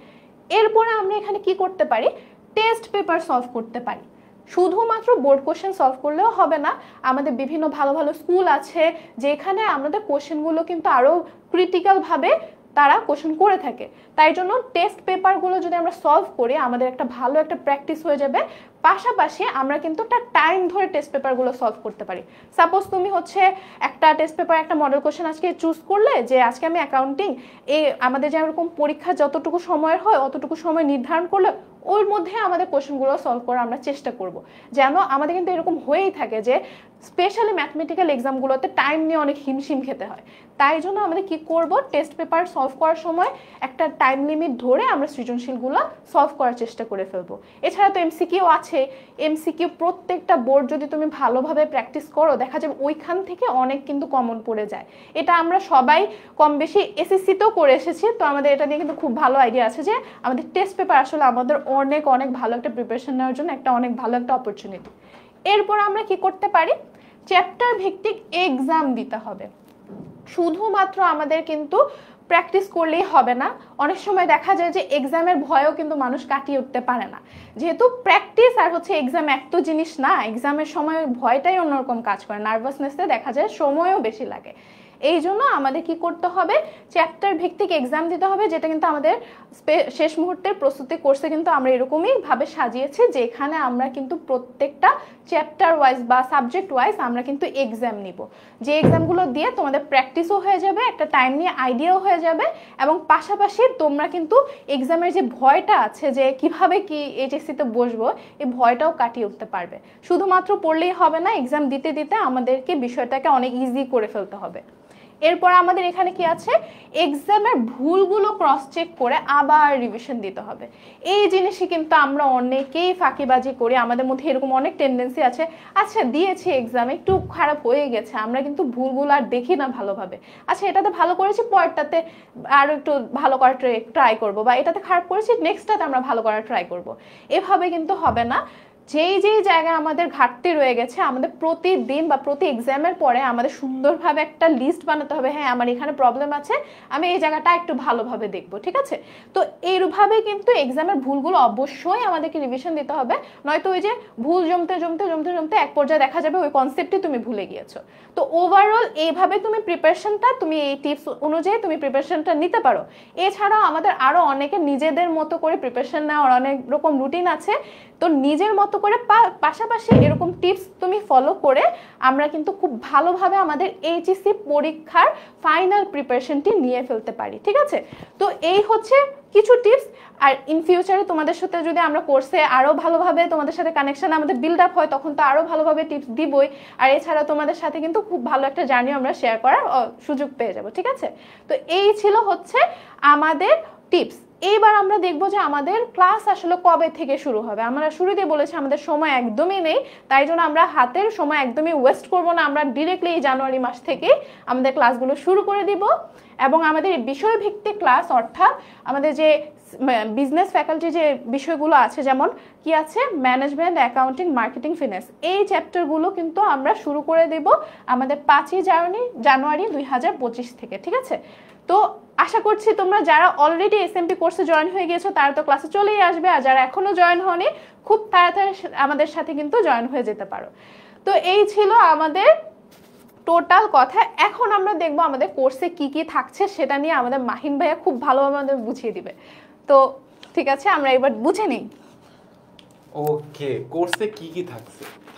এরপরে আমরা এখানে কি করতে পারি, টেস্ট পেপার সলভ করতে পারি। শুধুমাত্র বোর্ড কোশ্চেন সলভ করলেও হবে না, আমাদের বিভিন্ন ভালো ভালো স্কুল আছে যেখানে আমাদের কোশ্চেনগুলো কিন্তু আরও ক্রিটিক্যালভাবে তারা কোশ্চেন করে থাকে। তাই জন্য টেস্ট পেপারগুলো যদি আমরা সলভ করি, আমাদের একটা ভালো একটা প্র্যাকটিস হয়ে যাবে। পাশাপাশি আমরা কিন্তু একটা টাইম ধরে টেস্ট পেপারগুলো সলভ করতে পারি। সাপোজ তুমি হচ্ছে একটা টেস্ট পেপার একটা মডেল কোশ্চেন আজকে চুজ করলে যে আজকে আমি অ্যাকাউন্টিং আমাদের যেরকম পরীক্ষা যতটুকু সময়ের হয় অতটুকু সময় নির্ধারণ করলে ওর মধ্যে আমাদের কোশ্চেনগুলো সলভ করার আমরা চেষ্টা করব। যেন আমাদের কিন্তু এরকম হয়েই থাকে যে স্পেশালি ম্যাথমেটিক্যাল এক্সামগুলোতে টাইম নিয়ে অনেক হিমশিম খেতে হয়। তাই জন্য আমাদের কি করব, টেস্ট পেপার সলভ করার সময় একটা টাইম লিমিট ধরে আমরা সৃজনশীলগুলো সলভ করার চেষ্টা করে ফেলবো। এছাড়া তো এমসিকিউ আছে, এমসিকিউ প্রত্যেকটা বোর্ড যদি তুমি ভালোভাবে প্র্যাকটিস করো, দেখা যাবে ওইখান থেকে অনেক কিন্তু কমন পড়ে যায়। এটা আমরা সবাই কম বেশি এসএসসিতেও করে এসেছি, তো আমাদের এটা নিয়ে কিন্তু খুব ভালো আইডিয়া আছে যে আমাদের টেস্ট পেপার আসলে আমাদের অনেক অনেক ভালো একটা প্রিপারেশন নেওয়ার জন্য একটা অনেক ভালো একটা অপরচুনিটি। এরপর আমরা কি করতে পারি, চ্যাপ্টার ভিত্তিক এক্সাম দিতে হবে। শুধুমাত্র আমাদের কিন্তু প্র্যাকটিস করলেই হবে না, অনেক সময় দেখা যায় যে এক্সামের ভয়ও কিন্তু মানুষ কাটিয়ে উঠতে পারে না। যেহেতু প্র্যাকটিস আর হচ্ছে এক্সাম এক তো জিনিস না, এক্সামের সময় ভয়টাই অন্যরকম কাজ করে, নার্ভাসনেসে দেখা যায় সময়ও বেশি লাগে। এই জন্য আমাদের কি করতে হবে, চ্যাপ্টার ভিত্তিক এক্সাম দিতে হবে, যেটা কিন্তু আমাদের শেষ মুহূর্তের প্রস্তুতি কোর্সে কিন্তু আমরা এরকমই ভাবে সাজিয়েছি, যেখানে আমরা কিন্তু প্রত্যেকটা চ্যাপ্টার ওয়াইজ বা সাবজেক্ট ওয়াইজ আমরা কিন্তু এক্সাম নিব। যে এক্সামগুলো দিয়ে তোমাদের প্র্যাকটিসও হয়ে যাবে, একটা টাইম নিয়ে আইডিয়াও হয়ে যাবে, এবং পাশাপাশি তোমরা কিন্তু এক্সামের যে ভয়টা আছে যে কিভাবে কি এইচএসসিতে বসবো, এই ভয়টাও কাটিয়ে উঠতে পারবে। শুধুমাত্র পড়লেই হবে না, এক্সাম দিতে দিতে আমাদেরকে বিষয়টাকে অনেক ইজি করে ফেলতে হবে। এরপর আমাদের এখানে কি আছে, এক্সামের ভুলগুলো ক্রস চেক করে আবার রিভিশন দিতে হবে। এই জিনিসই কিন্তু আমরা অনেকেই ফাঁকিবাজি করি, আমাদের মধ্যে এরকম অনেক টেন্ডেন্সি আছে, আচ্ছা দিয়েছি এক্সাম একটু খারাপ হয়ে গেছে, আমরা কিন্তু ভুলগুলো আর দেখি না ভালোভাবে, আচ্ছা এটাতে ভালো করেছি পরেরটাতে আরও একটু ভালো করার ট্রাই করবো, বা এটাতে খারাপ করেছি নেক্সটটাতে আমরা ভালো করার ট্রাই করব। এভাবে কিন্তু হবে না। যেই যেই জায়গায় আমাদের ঘাটতি রয়ে গেছে, আমাদের প্রতিদিন বা প্রতি এক্সামের পরে আমাদের সুন্দরভাবে একটা লিস্ট বানাতে হবে, হ্যাঁ আমার এখানে প্রবলেম আছে, আমি এই জায়গাটা একটু ভালোভাবে দেখবো, ঠিক আছে। তো এইভাবে কিন্তু এক্সামের ভুলগুলো অবশ্যই আমাদেরকে রিভিশন দিতে হবে, নয়তো ওই যে ভুল জমতে জমতে জমতে জমতে এক পর্যায়ে দেখা যাবে ওই কনসেপ্টই তুমি ভুলে গিয়েছো। তো ওভারঅল এইভাবে তুমি প্রিপারেশনটা, তুমি এই টিপস অনুযায়ী তুমি প্রিপারেশনটা নিতে পারো। এছাড়াও আমাদের আরও অনেকে নিজেদের মতো করে প্রিপারেশন নেওয়ার অনেক রকম রুটিন আছে, তো নিজের মতো করে পাশাপাশি এরকম টিপস তুমি ফলো করে আমরা কিন্তু খুব ভালোভাবে আমাদের এইচএসসি পরীক্ষার ফাইনাল প্রিপারেশনটি নিয়ে ফেলতে পারি, ঠিক আছে। তো এই হচ্ছে কিছু টিপস। আর ইন ফিউচারে তোমাদের সাথে যদি আমরা কোর্সে আরও ভালোভাবে তোমাদের সাথে কানেকশন আমাদের বিল্ড আপ হয়, তখন তো আরও ভালোভাবে টিপস দিবই। আর এছাড়া তোমাদের সাথে কিন্তু খুব ভালো একটা জার্নি আমরা শেয়ার করার সুযোগ পেয়ে যাব, ঠিক আছে। তো এই ছিল হচ্ছে আমাদের টিপস। এইবার আমরা দেখবো যে আমাদের ক্লাস আসলে কবে থেকে শুরু হবে। আমরা শুরুতেই বলেছি আমাদের সময় একদমই নেই, তাই জন্য আমরা হাতের সময় একদমই ওয়েস্ট করব না, আমরা ডিরেক্টলি এই জানুয়ারি মাস থেকে আমাদের ক্লাসগুলো শুরু করে দিব। এবং আমাদের বিষয়ভিত্তিক ক্লাস, অর্থাৎ আমাদের যে বিজনেস ফ্যাকাল্টি যে বিষয়গুলো আছে, যেমন কি আছে ম্যানেজমেন্ট, অ্যাকাউন্টিং, মার্কেটিং, ফিন্যান্স, এই চ্যাপ্টারগুলো কিন্তু আমরা শুরু করে দেব আমাদের 5ই জানুয়ারি 2025 থেকে, ঠিক আছে। তো আশা করছি তোমরা যারা অলরেডি এসএমপি কোর্সে জয়েন হয়ে গিয়েছো তারা তো ক্লাসে চলেই আসবে, আর যারা এখনো জয়েন হয়নি খুব তাড়াতাড়ি আমাদের সাথে কিন্তু জয়েন হয়ে যেতে পারো। তো এই ছিল আমাদের টোটাল কথা। এখন আমরা দেখবো আমাদের কোর্সে কি কি থাকছে, সেটা নিয়ে আমাদের মাহিন ভাইয়া খুব ভালোভাবে আমাদের বুঝিয়ে দিবে। তো ঠিক আছে, আমরা এবার বুঝে নিই। ওকে, কোর্সে কি কি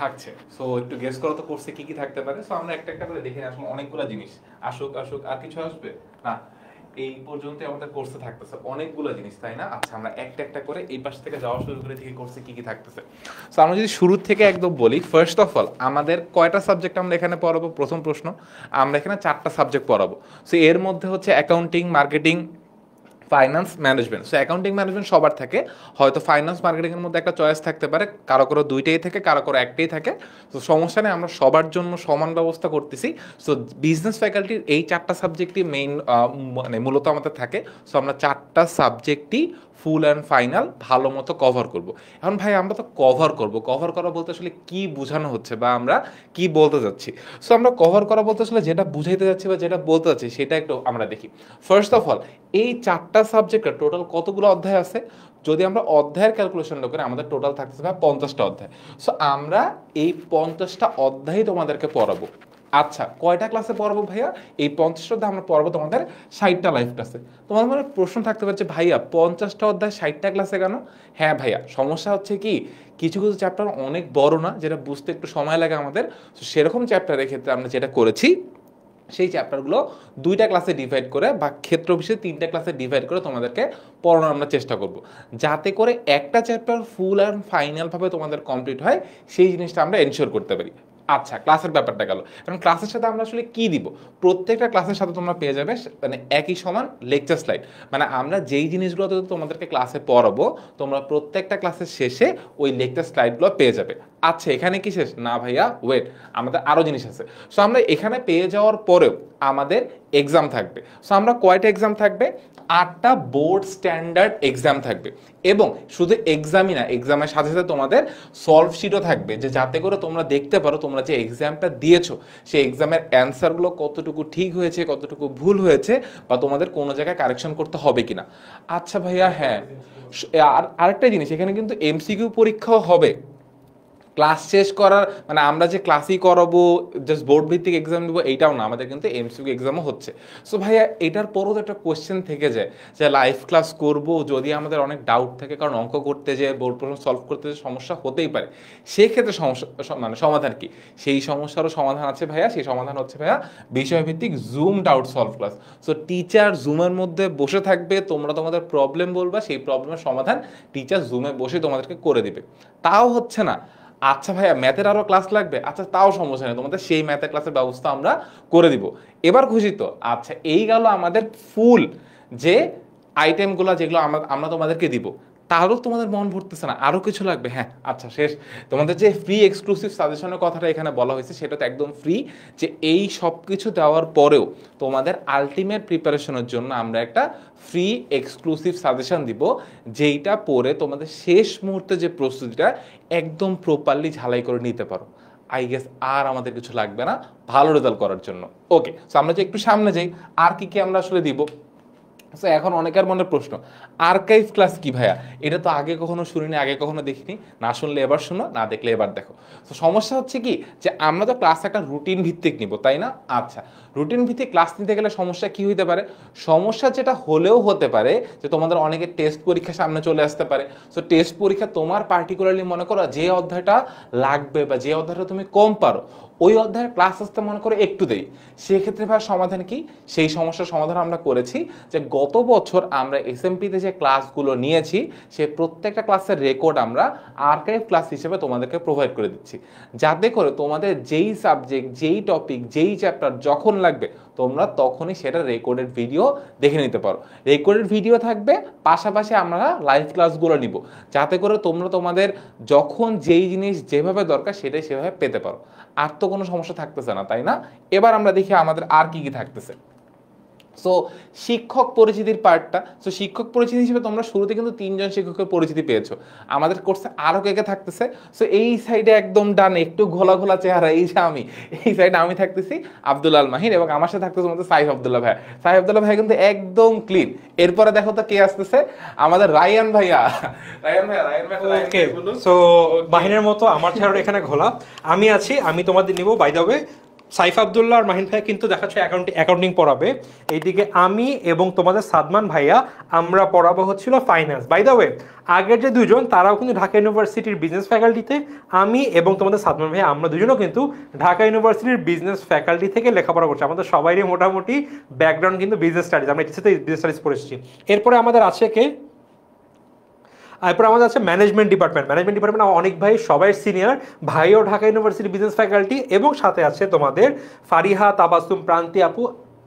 থাকছে সো একটু গেস করো তো কোর্সে কি কি থাকতে পারে। সো আমরা একটা একটা করে দেখে আসলে অনেকগুলো জিনিস। আসুক আর কিছু আসবে না, এই পর্যন্ত আমাদের কোর্সে থাকতেছে অনেকগুলো জিনিস, তাই না? আচ্ছা, আমরা একটা একটা করে এই পাশ থেকে যাওয়া শুরু করে থেকে কোর্সে কি কি থাকতেছে। সো আমরা যদি শুরু থেকে একদম বলি, ফার্স্ট অফ অল আমাদের কয়টা সাবজেক্ট আমরা এখানে পড়াবো? প্রথম প্রশ্ন, আমরা এখানে 4টা সাবজেক্ট পড়াবো। সো এর মধ্যে হচ্ছে accounting, marketing, finance, management. So accounting management সবার থাকে, হয়তো ফাইন্যান্স মার্কেটিংয়ের মধ্যে একটা চয়েস থাকতে পারে, কারো কারো দুইটাই থাকে, কারো কারো একটাই থাকে। তো সমস্যা নেই, আমরা সবার জন্য সমান ব্যবস্থা করতেছি। সো বিজনেস ফ্যাকাল্টির এই 4টা সাবজেক্টই মেইন, মানে মূলত আমাদের থাকে। সো আমরা 4টা সাবজেক্টই ফুল অ্যান্ড ফাইনাল ভালো মতো কভার করব। এখন ভাই আমরা তো কভার করা বলতে আসলে কি বোঝানো হচ্ছে বা আমরা কি বলতে যাচ্ছি? সো আমরা কভার করা বলতে আসলে যেটা বুঝাইতে যাচ্ছি বা যেটা বলতে যাচ্ছি সেটা একটু আমরা দেখি। ফার্স্ট অফ অল, এই 4টা সাবজেক্টের টোটাল কতগুলো অধ্যায় আছে? যদি আমরা অধ্যায়ের ক্যালকুলেশনটা করি, আমাদের টোটাল থাকতেছে ভাই 50টা অধ্যায়। সো আমরা এই 50টা অধ্যায় তোমাদেরকে পড়াবো। আচ্ছা, কয়টা ক্লাসে পড়াবো ভাইয়া? এই 50টা অধ্যায় আমরা পড়াবো তোমাদের 60টা লাইভ ক্লাসে। তোমার মনে প্রশ্ন থাকতে পারছে, ভাইয়া 50টা অধ্যায় 60টা ক্লাসে কেন? হ্যাঁ ভাইয়া, সমস্যা হচ্ছে কি, কিছু কিছু চ্যাপ্টার অনেক বড় না, যেটা বুঝতে একটু সময় লাগে আমাদের। সেরকম চ্যাপ্টারের ক্ষেত্রে আমরা যেটা করেছি, সেই চ্যাপ্টারগুলো 2টা ক্লাসে ডিভাইড করে বা ক্ষেত্র বিশেষে 3টা ক্লাসে ডিভাইড করে তোমাদেরকে পড়ানোর আমরা চেষ্টা করব, যাতে করে একটা চ্যাপ্টার ফুল অ্যান্ড ফাইনালভাবে তোমাদের কমপ্লিট হয়, সেই জিনিসটা আমরা এনশিওর করতে পারি। আচ্ছা, ক্লাসের ব্যাপারটা গেল। কারণ ক্লাসের সাথে আমরা আসলে কি দিব? প্রত্যেকটা ক্লাসের সাথে তোমরা পেয়ে যাবে মানে একই সমান লেকচার স্লাইড। মানে আমরা যেই জিনিসগুলো তোমাদেরকে ক্লাসে পড়াবো, তোমরা প্রত্যেকটা ক্লাসের শেষে ওই লেকচার স্লাইডগুলো পেয়ে যাবে। আচ্ছা, এখানে কি শেষ না ভাইয়া? ওয়েট, আমাদের আরও জিনিস আছে। সো আমরা এখানে পেয়ে যাওয়ার পরেও আমাদের এক্সাম থাকবে। সো আমরা কয়টা এক্সাম থাকবে? 8টা বোর্ড স্ট্যান্ডার্ড এক্সাম থাকবে। এবং শুধু এক্সামই না, এক্সামের সাথে সাথে তোমাদের সলভ শিটও থাকবে, যে যাতে করে তোমরা দেখতে পারো তোমরা যে এক্সামটা দিয়েছো সেই এক্সামের অ্যান্সারগুলো কতটুকু ঠিক হয়েছে, কতটুকু ভুল হয়েছে, বা তোমাদের কোনো জায়গায় কারেকশন করতে হবে কিনা। আচ্ছা ভাইয়া, হ্যাঁ, আর আরেকটা জিনিস, এখানে কিন্তু এমসিকিউ পরীক্ষাও হবে। ক্লাস শেষ করার মানে আমরা যে ক্লাসই করাবো, জাস্ট বোর্ড ভিত্তিক এক্সাম দেবো এইটাও না, আমাদের কিন্তু এমসিকিউ এক্সামও হচ্ছে। সো ভাইয়া, এটার পরও তো একটা কোয়েশ্চেন থেকে যায় যে লাইভ ক্লাস করব যদি আমাদের অনেক ডাউট থাকে, কারণ অঙ্ক করতে যে বোর্ড প্রশ্ন সলভ করতে যে সমস্যা হতেই পারে, সেক্ষেত্রে সমস্যা মানে সমাধান কি? সেই সমস্যারও সমাধান আছে ভাইয়া। সেই সমাধান হচ্ছে ভাইয়া বিষয়ভিত্তিক zoom doubt solve class. So teacher জুমের মধ্যে বসে থাকবে, তোমরা তোমাদের প্রবলেম বলবা, সেই প্রবলেমের সমাধান টিচার জুমে বসে তোমাদেরকে করে দিবে। তাও হচ্ছে না, আচ্ছা ভাইয়া ম্যাথের আরও ক্লাস লাগবে, আচ্ছা তাও সমস্যা নেই, তোমাদের সেই ম্যাথের ক্লাসের ব্যবস্থা আমরা করে দিব। এবার খুশি তো? আচ্ছা, এই গেল আমাদের ফুল যে আইটেমগুলো যেগুলো আমরা তোমাদেরকে দিব। তারও তোমাদের মন ভরতেছে না, আরও কিছু লাগবে? হ্যাঁ, আচ্ছা শেষ, তোমাদের যে ফ্রি এক্সক্লুসিভ সাজেশনের কথাটা এখানে বলা হয়েছে, সেটা তো একদম ফ্রি। যে এই সব কিছু দেওয়ার পরেও তোমাদের আলটিমেট প্রিপারেশনের জন্য আমরা একটা ফ্রি এক্সক্লুসিভ সাজেশন দিব, যেইটা পড়ে তোমাদের শেষ মুহূর্তে যে প্রস্তুতিটা একদম প্রপারলি ঝালাই করে নিতে পারো। আই গেস আর আমাদের কিছু লাগবে না ভালো রেজাল্ট করার জন্য। ওকে, সো আমরা যে একটু সামনে যাই, আর কি কি আমরা আসলে দিব। সো এখন অনেকের মনে প্রশ্ন, আর্কাইভ ক্লাস কি ভাইয়া? এটা তো আগে কখনো শুনিনি, আগে কখনো দেখিনি, না শুনলে এবার শোনো, না দেখলে এবার দেখো। তো সমস্যা হচ্ছে কি, যে আমরা তো ক্লাস একটা রুটিন ভিত্তিক নিব, তাই না? আচ্ছা, রুটিন ভিত্তিক ক্লাস নিতে গেলে সমস্যা কি হইতে পারে? সমস্যা যেটা হলেও হতে পারে যে তোমাদের অনেকের টেস্ট পরীক্ষা সামনে চলে আসতে পারে। সো টেস্ট পরীক্ষা তোমার পার্টিকুলারলি মনে করো যে অধ্যায়টা লাগবে বা যে অধ্যায়টা তুমি কম পারো, ওই অধ্যায়ের ক্লাস আসতে মনে করো একটু দেরি, সেক্ষেত্রে ভাই সমাধান কি? সেই সমস্যার সমাধান আমরা করেছি যে গত বছর আমরা এসএমপিতে যে ক্লাসগুলো নিয়েছি, সেই প্রত্যেকটা ক্লাসের রেকর্ড আমরা আর্কাইভ ক্লাস হিসেবে তোমাদেরকে প্রোভাইড করে দিচ্ছি, যাতে করে তোমাদের যেই সাবজেক্ট, যেই টপিক, যেই চ্যাপ্টার যখন লাগবে তোমরা তখনই সেটা রেকর্ডেড ভিডিও দেখে নিতে পারো। রেকর্ডেড ভিডিও থাকবে, পাশাপাশি আমরা লাইভ ক্লাসগুলো নিব, যাতে করে তোমরা তোমাদের যখন যেই জিনিস যেভাবে দরকার সেটাই সেভাবে পেতে পারো। আর তো কোনো সমস্যা থাকতেছে না, তাই না? এবার আমরা দেখি আমাদের আর কি কি থাকতেছে। সো শিক্ষক পরিচিতির পার্টটা, সো শিক্ষক পরিচিতি হিসেবে তোমরা শুরুতে কিন্তু 3জন শিক্ষকের পরিচিতি পেয়েছো। আমাদের কোর্সে আরও কে কে থাকতেছে? সো এই সাইডে একদম ডান একটু ঘোলা ঘোলা চেহারা, এই যে আমি, এই সাইডে আমি থাকতেছি আব্দুল আল মাহিন, এবং আমার সাথে থাকতেছে আমাদের সাইফ আব্দুল্লাহ ভাই। সাইফ আব্দুল্লাহ ভাই কিন্তু একদম ক্লিন। এরপরে দেখো তো কে আসতেছে, আমাদের রায়ান ভাইয়া। রায়ান ভাই ওকে, সো মাহিনের মতো আমার চেহারা এখানে ঘোলা, আমি আছি, আমি তোমাদের নিব। By the way, Saif Abdullah আর মাহিন ভাইয়া কিন্তু দেখাচ্ছে অ্যাকাউন্টিং পড়াবে, এইদিকে আমি এবং তোমাদের সাদমান ভাইয়া আমরা পড়াবো হচ্ছিল ফাইন্যান্স। বাই দ্য ওয়ে আগের যে দুজন তারাও কিন্তু ঢাকা ইউনিভার্সিটির বিজনেস ফ্যাকাল্টিতে, আমি এবং তোমাদের সাদমান ভাইয়া আমরা দুজনও কিন্তু ঢাকা ইউনিভার্সিটির বিজনেস ফ্যাকাল্টি থেকে লেখাপড়া করছি। আমাদের সবারই মোটামুটি ব্যাকগ্রাউন্ড কিন্তু বিজনেস স্টাডিজ, আমরা এটিতে বিজনেস স্টাডিজ পড়েছি। এরপরে আমাদের আছে কে, এরপর আমাদের আছে ম্যানেজমেন্ট ডিপার্টমেন্ট। ম্যানেজমেন্ট ডিপার্টমেন্ট অনেক ভাই সবাই সিনিয়র, ভাইও ঢাকা ইউনিভার্সিটি বিজনেস ফ্যাকাল্টি, এবং সাথে আছে তোমাদের ফারিহা, তাবাসুম,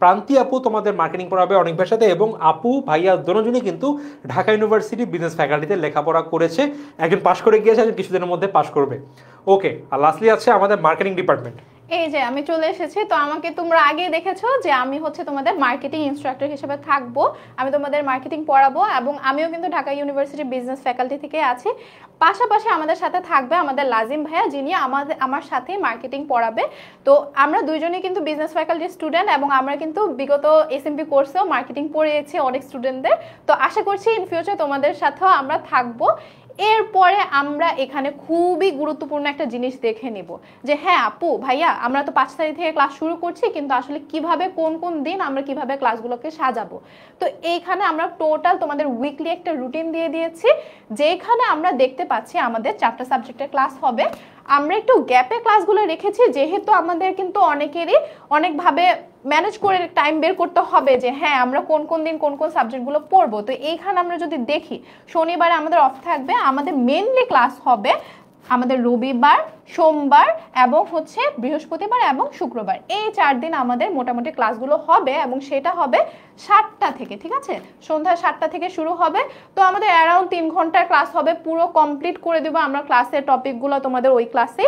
প্রান্তি আপু তোমাদের মার্কেটিং পড়াবে অনেক ভাইয়ের সাথে, এবং আপু ভাইয়া দুজনই কিন্তু ঢাকা ইউনিভার্সিটি বিজনেস ফ্যাকাল্টিতে লেখাপড়া করেছে, একজন পাশ করে গিয়েছে, একজন কিছুদিনের মধ্যে পাশ করবে। ওকে, আর লাস্টলি আছে আমাদের মার্কেটিং ডিপার্টমেন্ট। এই যে আমি চলে এসেছি, তো আমাকে তোমরা আগে দেখেছো যে আমি হচ্ছে তোমাদের মার্কেটিং ইনস্ট্রাক্টর হিসেবে থাকবো, আমি তোমাদের মার্কেটিং পড়াবো, এবং আমিও কিন্তু ঢাকা ইউনিভার্সিটি বিজনেস ফ্যাকাল্টি থেকে আছি। পাশাপাশি আমাদের সাথে থাকবে আমাদের লাজিম ভাইয়া, যিনি আমার সাথে মার্কেটিং পড়াবে। তো আমরা দুইজনই কিন্তু বিজনেস ফ্যাকাল্টির স্টুডেন্ট, এবং আমরা কিন্তু বিগত এসএমপি কোর্সেও মার্কেটিং পড়িয়েছি অনেক স্টুডেন্টদের। তো আশা করছি ইন ফিউচার তোমাদের সাথেও আমরা থাকবো। এরপরে আমরা এখানে খুবই গুরুত্বপূর্ণ একটা জিনিস দেখে নিব যে হ্যাঁ আপু ভাইয়া, আমরা তো 5 তারিখ থেকে ক্লাস শুরু করছি, কিন্তু আসলে কিভাবে কোন কোন দিন আমরা কিভাবে ক্লাসগুলোকে সাজাবো। তো এইখানে আমরা টোটাল তোমাদের উইকলি একটা রুটিন দিয়ে দিয়েছি, যেখানে আমরা দেখতে পাচ্ছি আমাদের 4টা সাবজেক্টের ক্লাস হবে। আমরা একটু গ্যাপে ক্লাসগুলো রেখেছি, যেহেতু আমাদের কিন্তু অনেকেরই অনেকভাবে ম্যানেজ করে টাইম বের করতে হবে যে হ্যাঁ আমরা কোন কোন দিন কোন কোন সাবজেক্টগুলো পড়বো। তো এইখানে আমরা যদি দেখি, শনিবারে আমাদের অফ থাকবে, আমাদের মেইনলি ক্লাস হবে আমাদের রবিবার, সোমবার এবং হচ্ছে বৃহস্পতিবার এবং শুক্রবার। এই 4 দিন আমাদের মোটামুটি ক্লাসগুলো হবে, এবং সেটা হবে 7টা থেকে, ঠিক আছে, সন্ধ্যা 7টা থেকে শুরু হবে। তো আমাদের অ্যারাউন্ড 3 ঘন্টার ক্লাস হবে, পুরো কমপ্লিট করে দেবো আমরা ক্লাসের টপিকগুলো তোমাদের ওই ক্লাসে।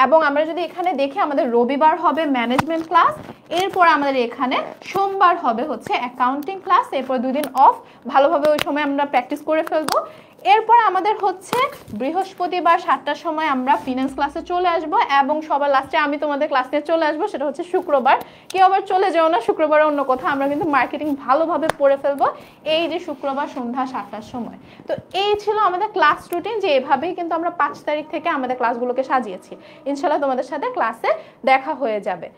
এবং আমরা যদি এখানে দেখি, আমাদের রবিবার হবে ম্যানেজমেন্ট ক্লাস, এরপর আমাদের এখানে সোমবার হবে হচ্ছে অ্যাকাউন্টিং ক্লাস, এরপর 2 দিন অফ, ভালোভাবে ওই সময় আমরা প্র্যাকটিস করে ফেলবো। এরপর আমাদের হচ্ছে বৃহস্পতিবার 7টার সময় আমরা ফিনান্স ক্লাসে চলে আসব, এবং সবার লাস্টে আমি তোমাদের ক্লাসে চলে আসবো, সেটা হচ্ছে শুক্রবার। কেউ আবার চলে যাও না শুক্রবার অন্য কথা, আমরা কিন্তু মার্কেটিং ভালোভাবে পড়ে ফেলবো এই যে শুক্রবার সন্ধ্যা 7টার সময়। তো এই ছিল আমাদের ক্লাস রুটিন, যে এভাবেই কিন্তু আমরা 5 তারিখ থেকে আমাদের ক্লাসগুলোকে সাজিয়েছি। ইনশাল্লাহ তোমাদের সাথে ক্লাসে দেখা হয়ে যাবে।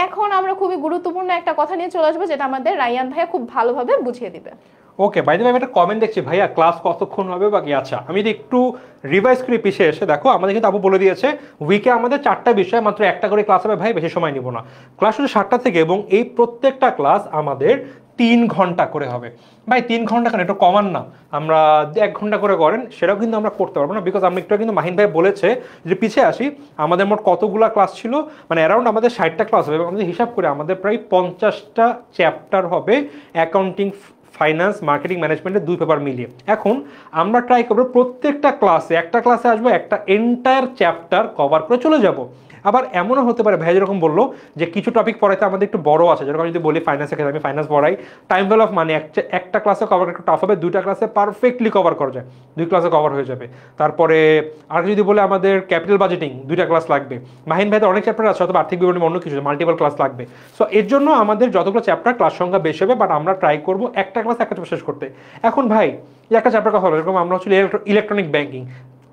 এখন আমরা খুবই গুরুত্বপূর্ণ একটা কথা নিয়ে চলে আসবো, যেটা আমাদের রায়ান ভাইয়া খুব ভালোভাবে বুঝিয়ে দিবে। ওকে, বাই দ্য ওয়ে আমি একটা কমেন্ট দেখছি, ভাইয়া ক্লাস কতক্ষণ হবে বাকি। আচ্ছা, আমি যদি একটু রিভাইজ করে পিছিয়ে এসে দেখো, আমাদের কিন্তু আপু বলে দিয়েছে উইকে আমাদের 4টা বিষয়, মাত্র একটা করে ক্লাস হবে। ভাই বেশি সময় নিব না, ক্লাস শুধু 7টা থেকে, এবং এই প্রত্যেকটা ক্লাস আমাদের 3 ঘন্টা করে হবে। ভাই 3 ঘন্টা কেন, একটু কমান না, আমরা 1 ঘন্টা করে করেন, সেটাও কিন্তু আমরা করতে পারবো না, বিকজ আমরা একটু কিন্তু মাহিন ভাই বলেছে যে পিছিয়ে আসি, আমাদের মোট কতগুলো ক্লাস ছিল, মানে অ্যারাউন্ড আমাদের 60টা ক্লাস হবে, এবং আমাদের হিসাব করে আমাদের প্রায় 50টা চ্যাপ্টার হবে অ্যাকাউন্টিং, ফাইন্যান্স, মার্কেটিং, ম্যানেজমেন্টের 2 পেপার মিলিয়ে। এখন আমরা ট্রাই করবো প্রত্যেকটা ক্লাসে, একটা ক্লাসে আসবো, একটা এন্টায়ার চ্যাপ্টার কভার করে চলে যাব। আবার এমনও হতে পারে ভাই যেরকম বললো যে কিছু টপিক পড়াইতে আমাদের একটু বড় আছে, যেরকম যদি বলি ফাইন্যান্সের ক্ষেত্রে আমি ফাইন্যান্স পড়াই, টাইম ভ্যালু অফ মানি একটা ক্লাসে কভার একটু টাফ হবে, 2টা ক্লাসে পারফেক্টলি কভার করা যায়, 2 ক্লাসে কভার হয়ে যাবে। তারপরে আর যদি বলে আমাদের ক্যাপিটাল বাজেটিং 2টা ক্লাস লাগবে, মাহিন ভাইদের অনেক চ্যাপ্টার আছে, অথবা আর্থিক বিবরণী অন্য কিছু মাল্টিপল ক্লাস লাগবে। সো এর জন্য আমাদের যতগুলো চ্যাপ্টার ক্লাস সংখ্যা বেশি হবে, বাট আমরা ট্রাই করবো একটা ক্লাস একটা শেষ করতে। এখন ভাই একটা চ্যাপ্টার কথা হলো, এরকম আমরা হচ্ছে ইলেকট্রনিক ব্যাংকিং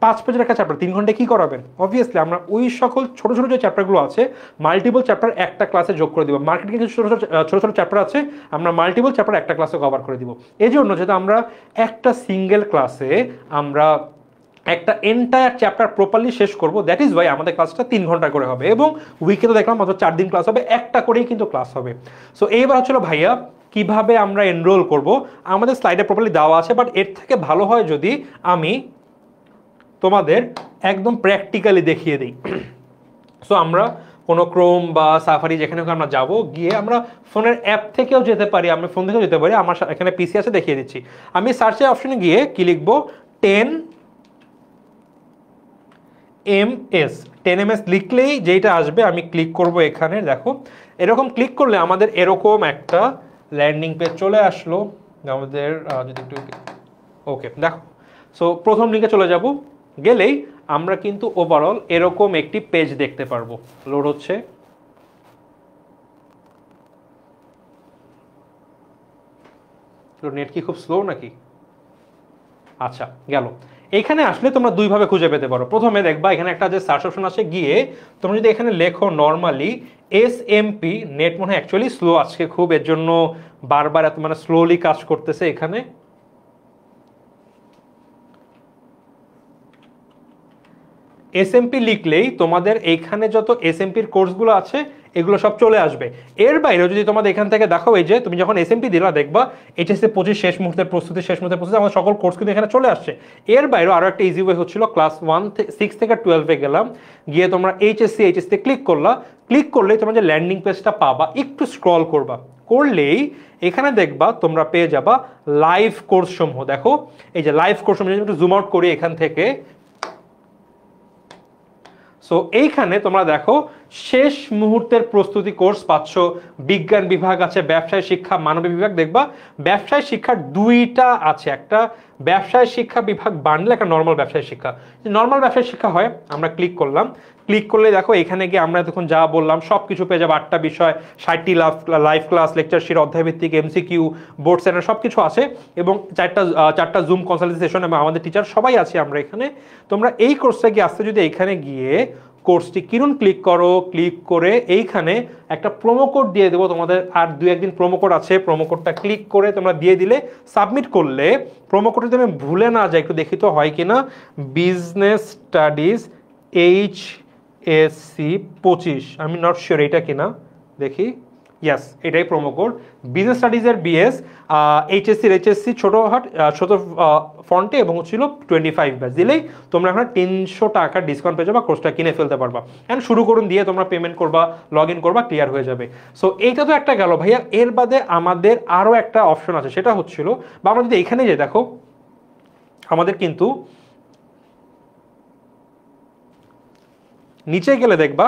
5 পেজের একটা চ্যাপ্টার 3 ঘন্টায় কি করাবেন? অবভিয়াসলি আমরা ওই সকল ছোট ছোট যে চ্যাপ্টারগুলো আছে, মাল্টিপল চ্যাপ্টার একটা ক্লাসে যোগ করে দিব। মার্কেটিং কিছু ছোট ছোট চ্যাপ্টার আছে, আমরা মাল্টিপল চ্যাপ্টার একটা ক্লাসে কভার করে দিব। এই জন্য যেহেতু আমরা একটা সিঙ্গেল ক্লাসে আমরা একটা এন্টায়ার চ্যাপ্টার প্রপারলি শেষ করব, দ্যাট ইজ ওয়াই আমাদের ক্লাসটা 3 ঘন্টা করে হবে, এবং উইকে তো দেখলাম মাত্র 4 দিন ক্লাস হবে, একটা করেই কিন্তু ক্লাস হবে। সো এইবার হচ্ছিল ভাইয়া কিভাবে আমরা এনরোল করব, আমাদের স্লাইডে প্রপারলি দেওয়া আছে, বাট এর থেকে ভালো হয় যদি আমি তোমাদের একদম প্র্যাকটিক্যালি দেখিয়ে দিই। সো আমরা কোনো ক্রোম বা সাফারি যেখানে আমরা যাব, গিয়ে আমরা ফোনের অ্যাপ থেকেও যেতে পারি, আমরা ফোন থেকেও যেতে পারি, আমার এখানে পিসি আছে দেখিয়ে দিচ্ছি। আমি সার্চের অপশনে গিয়ে কি লিখবো, 10ms লিখলেই যেটা আসবে আমি ক্লিক করব এখানে। দেখো এরকম ক্লিক করলে আমাদের এরকম একটা ল্যান্ডিং পেজ চলে আসলো আমাদের, যদি একটু ওকে দেখো। সো প্রথম লিঙ্কে চলে যাব, গেলেই আমরা কিন্তু ওভারঅল এরকম একটি পেজ দেখতে পারবো। লোড হচ্ছে, নেট কি খুব স্লো নাকি? আচ্ছা গেল। এখানে আসলে তোমরা দুইভাবে খুঁজে পেতে পারো। প্রথমে দেখবা এখানে একটা যে সার্চ অপশন আসে, গিয়ে তোমরা যদি এখানে লেখো নর্মালি এসএমপি, নেট মনে হয় অ্যাকচুয়ালি স্লো আজকে খুব, এর জন্য বারবার এত মানে স্লোলি কাজ করতেছে এখানে। এসএমপি লিখলেই তোমাদের এইখানে যত এসএমপির কোর্সগুলো আছে এগুলো সব চলে আসবে। এর বাইরেও যদি তোমাদের এখান থেকে দেখো, এই যে তুমি যখন এসএমপি দিলা দেখবা এইচএসসি 25 শেষ মুহূর্তের প্রস্তুতি, শেষ মুহূর্তের প্রস্তুতি, আমাদের সকল কোর্স কিন্তু এখানে চলে আসছে। এর বাইরেও আরো একটা ইজি ওয়ে হচ্ছিল, ক্লাস 6 থেকে 12 গেলাম, গিয়ে তোমরা এইচএসসি ক্লিক করলা, ক্লিক করলেই তোমরা যে ল্যান্ডিং পেজটা পাবা, একটু স্ক্রল করবা, করলেই এখানে দেখবা তোমরা পেয়ে যাবা লাইভ কোর্স সমূহ। দেখো এই যে লাইভ কোর্স সমূহ, একটু জুম আউট করি এখান থেকে। সো এইখানে তোমরা দেখো শেষ মুহূর্তের প্রস্তুতি কোর্স পাচ্ছ, বিজ্ঞান বিভাগ আছে, ব্যবসায় শিক্ষা, মানবিক বিভাগ। দেখবা ব্যবসায় শিক্ষার দুইটা আছে, একটা ব্যবসায় শিক্ষা বিভাগ বান্ডেল, একটা নর্মাল ব্যবসায় শিক্ষা। নর্মাল ব্যবসায় শিক্ষা হয়, আমরা ক্লিক করলাম, ক্লিক করলে দেখো এখানে গিয়ে আমরা তখন যা বললাম সব কিছু পেয়ে যাবো। 8টা বিষয়, 60টি লাইভ ক্লাস, লেকচার শিট, অধ্যায়ভিত্তিক এমসিকিউ, বোর্ড সেন্টার সব কিছু আছে, এবং চারটা জুম কনসালটেন্সি সেশন, এবং আমাদের টিচার সবাই আছি আমরা এখানে। তোমরা এই কোর্সটা গিয়ে আসতে যদি এইখানে গিয়ে কোর্সটি কিনুন ক্লিক করো, ক্লিক করে এইখানে একটা প্রোমো কোড দিয়ে দেবো তোমাদের, আর 2-1 দিন প্রোমো কোড আছে, প্রোমো কোডটা ক্লিক করে তোমরা দিয়ে দিলে, সাবমিট করলে প্রোমো কোডটা তুমি ভুলে না যায়, একটু দেখি তো হয় কিনা, বিজনেস স্টাডিজ HSC 25, আমি নট শিওর এটা কিনা, দেখি, ইয়াস এটাই প্রোমো কোড, বিজনেস স্টাডিজের BS, HSC ছোট ফন্টে, এবং হচ্ছিল 25 ব্যাচ দিলেই তোমরা এখন 300 টাকা ডিসকাউন্ট পেয়ে যাবা, কোর্সটা কিনে ফেলতে পারবা। অ্যান্ড শুরু করুন দিয়ে তোমরা পেমেন্ট করবা, লগ ইন করবা, ক্লিয়ার হয়ে যাবে। সো এইটা তো একটা গেল ভাইয়া। এর বাদে আমাদের আরও একটা অপশন আছে, সেটা হচ্ছিল, বা আমরা যদি এখানে যাই, দেখো আমাদের কিন্তু নিচে গেলে দেখবা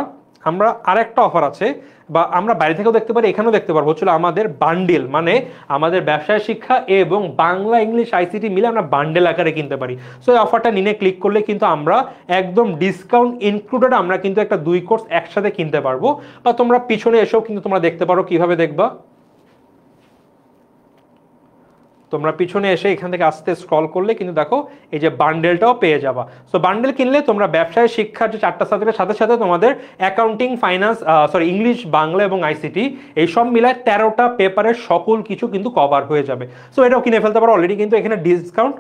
আমরা আরেকটা অফার আছে, বা আমরা বাইরে থেকেও দেখতে পারি, এখানেও দেখতে পারবো, হচ্ছিল আমাদের বান্ডেল, মানে আমাদের ব্যবসায় শিক্ষা এবং বাংলা ইংলিশ ICT মিলে আমরা বান্ডেল আকারে কিনতে পারি। সো এই অফারটা নিয়ে ক্লিক করলে কিন্তু আমরা একদম ডিসকাউন্ট ইনক্লুডেড আমরা কিন্তু একটা 2 কোর্স একসাথে কিনতে পারবো। বা তোমরা পিছনে এসেও কিন্তু তোমরা দেখতে পারো, কিভাবে দেখবা, তোমরা পিছনে এসে এখান থেকে আস্তে স্ক্রল করলে কিন্তু দেখো এই যে বান্ডেলটাও পেয়ে যাবা। সো বান্ডেল কিনলে তোমরা ব্যবসায় শিক্ষার যে 4টা সাবজেক্টের সাথে সাথে তোমাদের অ্যাকাউন্টিং, ফাইন্যান্স, ইংলিশ, বাংলা এবং ICT এই সব মিলায় 13টা পেপারের সকল কিছু কিন্তু কভার হয়ে যাবে। সো এটাও কিনে ফেলতে পারো, অলরেডি কিন্তু এখানে ডিসকাউন্ট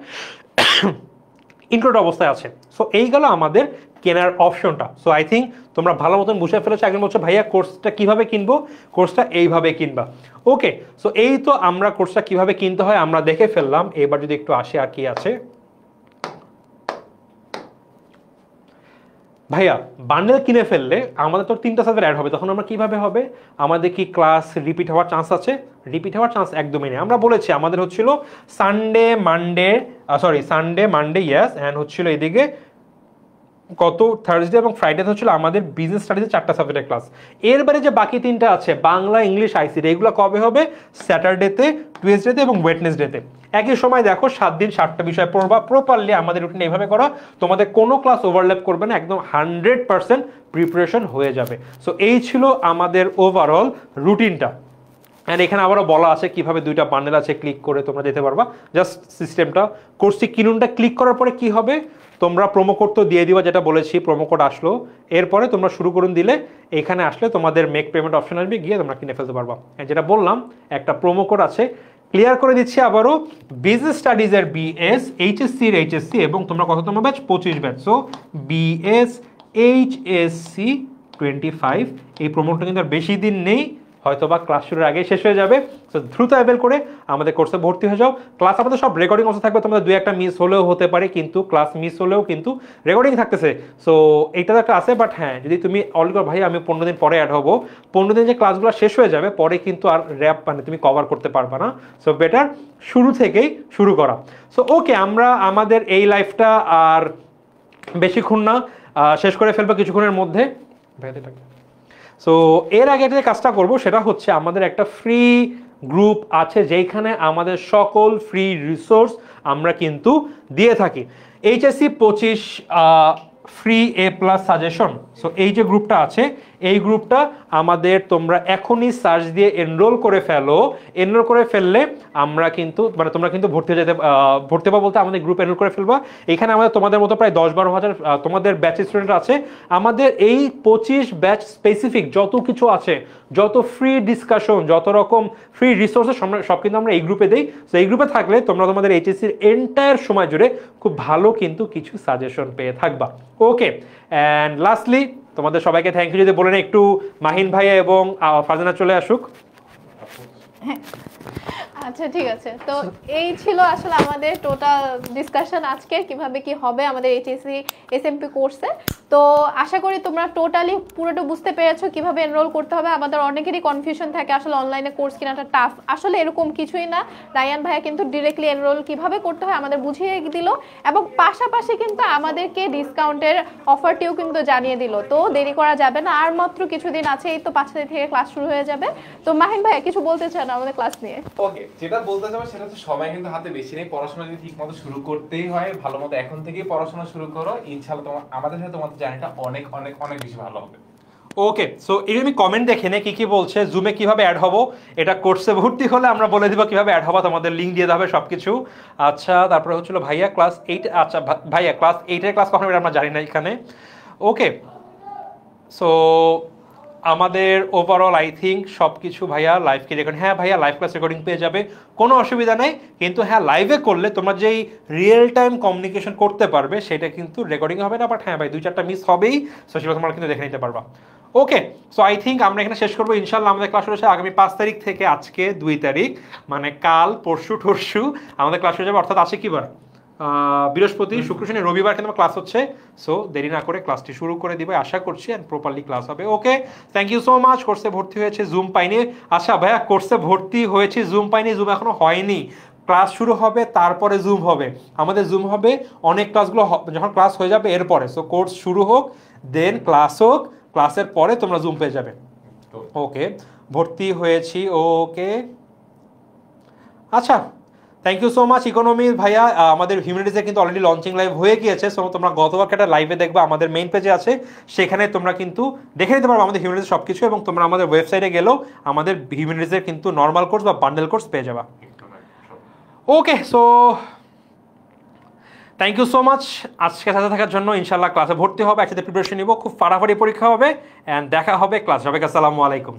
ইনক্লুড অবস্থায় আছে। সো এই গেল আমাদের কেনার অপশনটা। সো আই থিঙ্ক তোমরা ভালো মতন বুঝে ফেলেছো। একজন বলছো ভাইয়া কোর্সটা কিভাবে কিনবো, কোর্সটা এইভাবে কিনবা। ওকে, সো এই তো আমরা কোর্সটা কিভাবে কিনতে হয় আমরা দেখে ফেললাম। এবার যদি একটু আসি আর কি আছে, ভাইয়া বান্ডেল কিনে ফেললে আমাদের তো 3টা সাবজেক্ট অ্যাড হবে, তখন আমরা কিভাবে হবে, আমাদের কি ক্লাস রিপিট হওয়ার চান্স আছে? রিপিট হওয়ার চান্স একদমই নেই। আমরা বলেছি আমাদের হচ্ছিল সানডে মানডে ইয়েস, অ্যান্ড হচ্ছিল এদিকে কত থার্সডে এবং ফ্রাইডে হচ্ছিল আমাদের বিজনেস স্টাডিজের 4টা সাবজেক্টের ক্লাস। এরবারে যে বাকি 3টা আছে বাংলা, ইংলিশ, ICT, এগুলো কবে হবে? স্যাটারডেতে, টুয়েসডেতে এবং ওয়েডনেসডেতে। একই সময় দেখো 7 দিন 7টা বিষয় পড়বা প্রপারলি। আমাদের রুটিন এইভাবে করো, তোমাদের কোনো ক্লাস ওভারল্যাপ করবে না, একদম 100% প্রিপারেশন হয়ে যাবে। সো এই ছিল আমাদের ওভারঅল রুটিনটা। অ্যান্ড এখানে আবারও বলা আছে কিভাবে 2টা বান্ডেল আছে, ক্লিক করে তোমরা যেতে পারবা। জাস্ট সিস্টেমটা, কোর্সটি কিনুনটা ক্লিক করার পরে কি হবে, তোমরা প্রোমো কোড তো দিয়ে দিবা, যেটা বলেছি প্রোমো কোড আসলো, এরপরে তোমরা শুরু করুন দিলে এখানে আসলে তোমাদের মেক পেমেন্ট অপশন আসবে, গিয়ে তোমরা কিনে ফেলতে পারবা। যেটা বললাম একটা প্রোমো কোড আছে, ক্লিয়ার করে দিচ্ছি আবারও, বিজনেস স্টাডিজের BS, HSCর HSC, এবং তোমরা কততম batch? 25 batch. So BS HSC 25, এই প্রোমোটা কিন্তু আর বেশি দিন নেই, হয়তো বা ক্লাস শুরুর আগে শেষ হয়ে যাবে। সো দ্রুত অ্যাভেল করে আমাদের কোর্সে ভর্তি হয়ে যাও। ক্লাস আমাদের সব রেকর্ডিং অবস্থা থাকবে, তোমাদের 2-1টা মিস হলেও হতে পারে, কিন্তু ক্লাস মিস হলেও কিন্তু রেকর্ডিং থাকতেছে। সো এইটা তো একটা আছে, বাট হ্যাঁ যদি তুমি অলরেডি ভাই আমি 15 দিন পরে অ্যাড হবো, 15 দিন যে ক্লাসগুলো শেষ হয়ে যাবে পরে কিন্তু আর র্যাপ মানে তুমি কভার করতে পারবে না। সো বেটার শুরু থেকেই শুরু করা। সো ওকে, আমরা আমাদের এই লাইফটা আর বেশিক্ষণ না, শেষ করে ফেলবো কিছুক্ষণের মধ্যে। সো এর আগে যে কাজটা করব সেটা হচ্ছে আমাদের একটা ফ্রি গ্রুপ আছে, যেখানে আমাদের সকল ফ্রি রিসোর্স আমরা কিন্তু দিয়ে থাকি। HSC 25 free A+ suggestion. So এই যে গ্রুপটা আছে, এই গ্রুপটা আমাদের তোমরা এখনই সার্চ দিয়ে এনরোল করে ফেলো। এনরোল করে ফেললে আমরা কিন্তু মানে তোমরা কিন্তু ভর্তি হবা বলতে আমাদের গ্রুপ এনরোল করে ফেলবা। এখানে আমাদের তোমাদের মতো প্রায় 10-12 হাজার তোমাদের ব্যাচ স্টুডেন্ট আছে। আমাদের এই 25 ব্যাচ স্পেসিফিক যত কিছু আছে, যত ফ্রি ডিসকাশন, যত রকম ফ্রি রিসোর্সেস সব কিন্তু আমরা এই গ্রুপে দিই। তো এই গ্রুপে থাকলে তোমরা তোমাদের এইচএসসির এন্টায়ার সময় জুড়ে খুব ভালো কিন্তু কিছু সাজেশন পেয়ে থাকবা। ওকে, অ্যান্ড লাস্টলি তোমাদের সবাইকে থ্যাংক ইউ। যদি বলেন একটু মাহিন ভাইয়া এবং ফারজানা চলে আসুক। আচ্ছা ঠিক আছে, তো এই ছিল আসলে আমাদের টোটাল ডিসকাশন আজকে কিভাবে কি হবে আমাদের এইচএসসি এসএমপি কোর্সে। তো আশা করি তোমরা টোটালি পুরোটা বুঝতে পেরেছো কিভাবে এনরোল করতে হবে। আমাদের অনেকেরই কনফিউশন থাকে আসলে অনলাইনে কোর্স কেনাটা টাফ, আসলে এরকম কিছুই না। রায়ান ভাইয়া কিন্তু ডিরেক্টলি এনরোল কিভাবে করতে হয় আমাদের বুঝিয়ে দিল, এবং পাশাপাশি কিন্তু আমাদেরকে ডিসকাউন্টের অফারটিও কিন্তু জানিয়ে দিল। তো দেরি করা যাবে না, আর মাত্র কিছুদিন আছে, এই তো 5 তারিখ থেকে ক্লাস শুরু হয়ে যাবে। তো মাহিন ভাইয়া কিছু বলতে চান আমাদের ক্লাস নিয়ে? ওকে, যেটা বলতে যাবো সেটা হচ্ছে সময় কিন্তু হাতে বেশি নেই। পড়াশোনা যদি ঠিক মতো শুরু করতেই হয়, ভালো মতো এখন থেকেই পড়াশোনা শুরু করো, ইনশাআল্লাহ আমাদের সাথে তোমাদের জার্নিটা অনেক অনেক অনেক বেশি ভালো হবে। ওকে, সো এই আমি কমেন্ট দেখে নে কি কি বলছে। জুমে কিভাবে অ্যাড হবো, এটা কোর্সে ভর্তি হলে আমরা বলে দিব কিভাবে অ্যাড হবো, তোমাদের লিঙ্ক দিয়ে দেবে সবকিছু। আচ্ছা, তারপরে হচ্ছিল ভাইয়া ক্লাস 8। আচ্ছা ভাইয়া ক্লাস 8-এর ক্লাস কখন আমরা জানি না এখানে। ওকে, সো আমাদের ওভারঅল আই থিঙ্ক সব কিছু ভাইয়া লাইভ কি রেকর্ডিং, হ্যাঁ ভাইয়া লাইভ ক্লাস রেকর্ডিং পেয়ে যাবে, কোনো অসুবিধা নেই। কিন্তু হ্যাঁ, লাইভে করলে তোমরা যেই রিয়েল টাইম কমিউনিকেশন করতে পারবে সেটা কিন্তু রেকর্ডিং হবে না, বাট হ্যাঁ ভাই 2-4টা মিস হবেই, সো সেটা তোমরা কিন্তু দেখে নিতে পারবা। ওকে, সো আই থিঙ্ক আমরা এখানে শেষ করবো ইনশাল্লাহ। আমাদের ক্লাস হচ্ছে আগামী 5 তারিখ থেকে, আজকে 2 তারিখ, মানে কাল পরশু টরশু আমাদের ক্লাস হয়ে যাবে। অর্থাৎ আছে কি বার, বৃহস্পতি শুক্র শনি রবিবার কিন্তু ক্লাস হচ্ছে। সো দেরি না করে ক্লাসটি শুরু করে দিবে আশা করছি, অ্যান্ড প্রপারলি ক্লাস হবে। ওকে, থ্যাংক ইউ সো মাচ। কোর্সে ভর্তি হয়েছে, জুম পাইনি। আচ্ছা ভাইয়া, কোর্সে ভর্তি হয়েছে, জুম পাইনি, জুম এখনো হয়নি। ক্লাস শুরু হবে তারপরে জুম হবে, আমাদের জুম হবে অনেক ক্লাসগুলো যখন ক্লাস হয়ে যাবে এরপরে। সো কোর্স শুরু হোক, দেন ক্লাস হোক, ক্লাসের পরে তোমরা জুম পেয়ে যাবে। ওকে, ভর্তি হয়েছি। ওকে, আচ্ছা, thank you so much economy ভাইয়া। আমাদের হিউম্যানিটিজে কিন্তু অলরেডি লঞ্চিং লাইভ হয়ে গিয়েছে। সো তোমরা গতকালকে একটা লাইভে দেখবে, আমাদের মেইন পেজে আছে, সেখানে তোমরা কিন্তু দেখে নিতে পারবে আমাদের হিউম্যানিটিজ সব কিছু, এবং তোমরা আমাদের ওয়েবসাইটে গেলেও আমাদের হিউম্যানিটিজের কিন্তু নর্মাল কোর্স বা বান্ডেল কোর্স পেয়ে যাবা। Okay, so thank you so much আজকে সাথে থাকার জন্য। ইনশাল্লাহ ক্লাসে ভর্তি হবে, একসাথে প্রিপারেশন নিব, খুব ফাটাফাটি পরীক্ষা হবে, অ্যান্ড দেখা হবে ক্লাস হবে। আসসালামু আলাইকুম।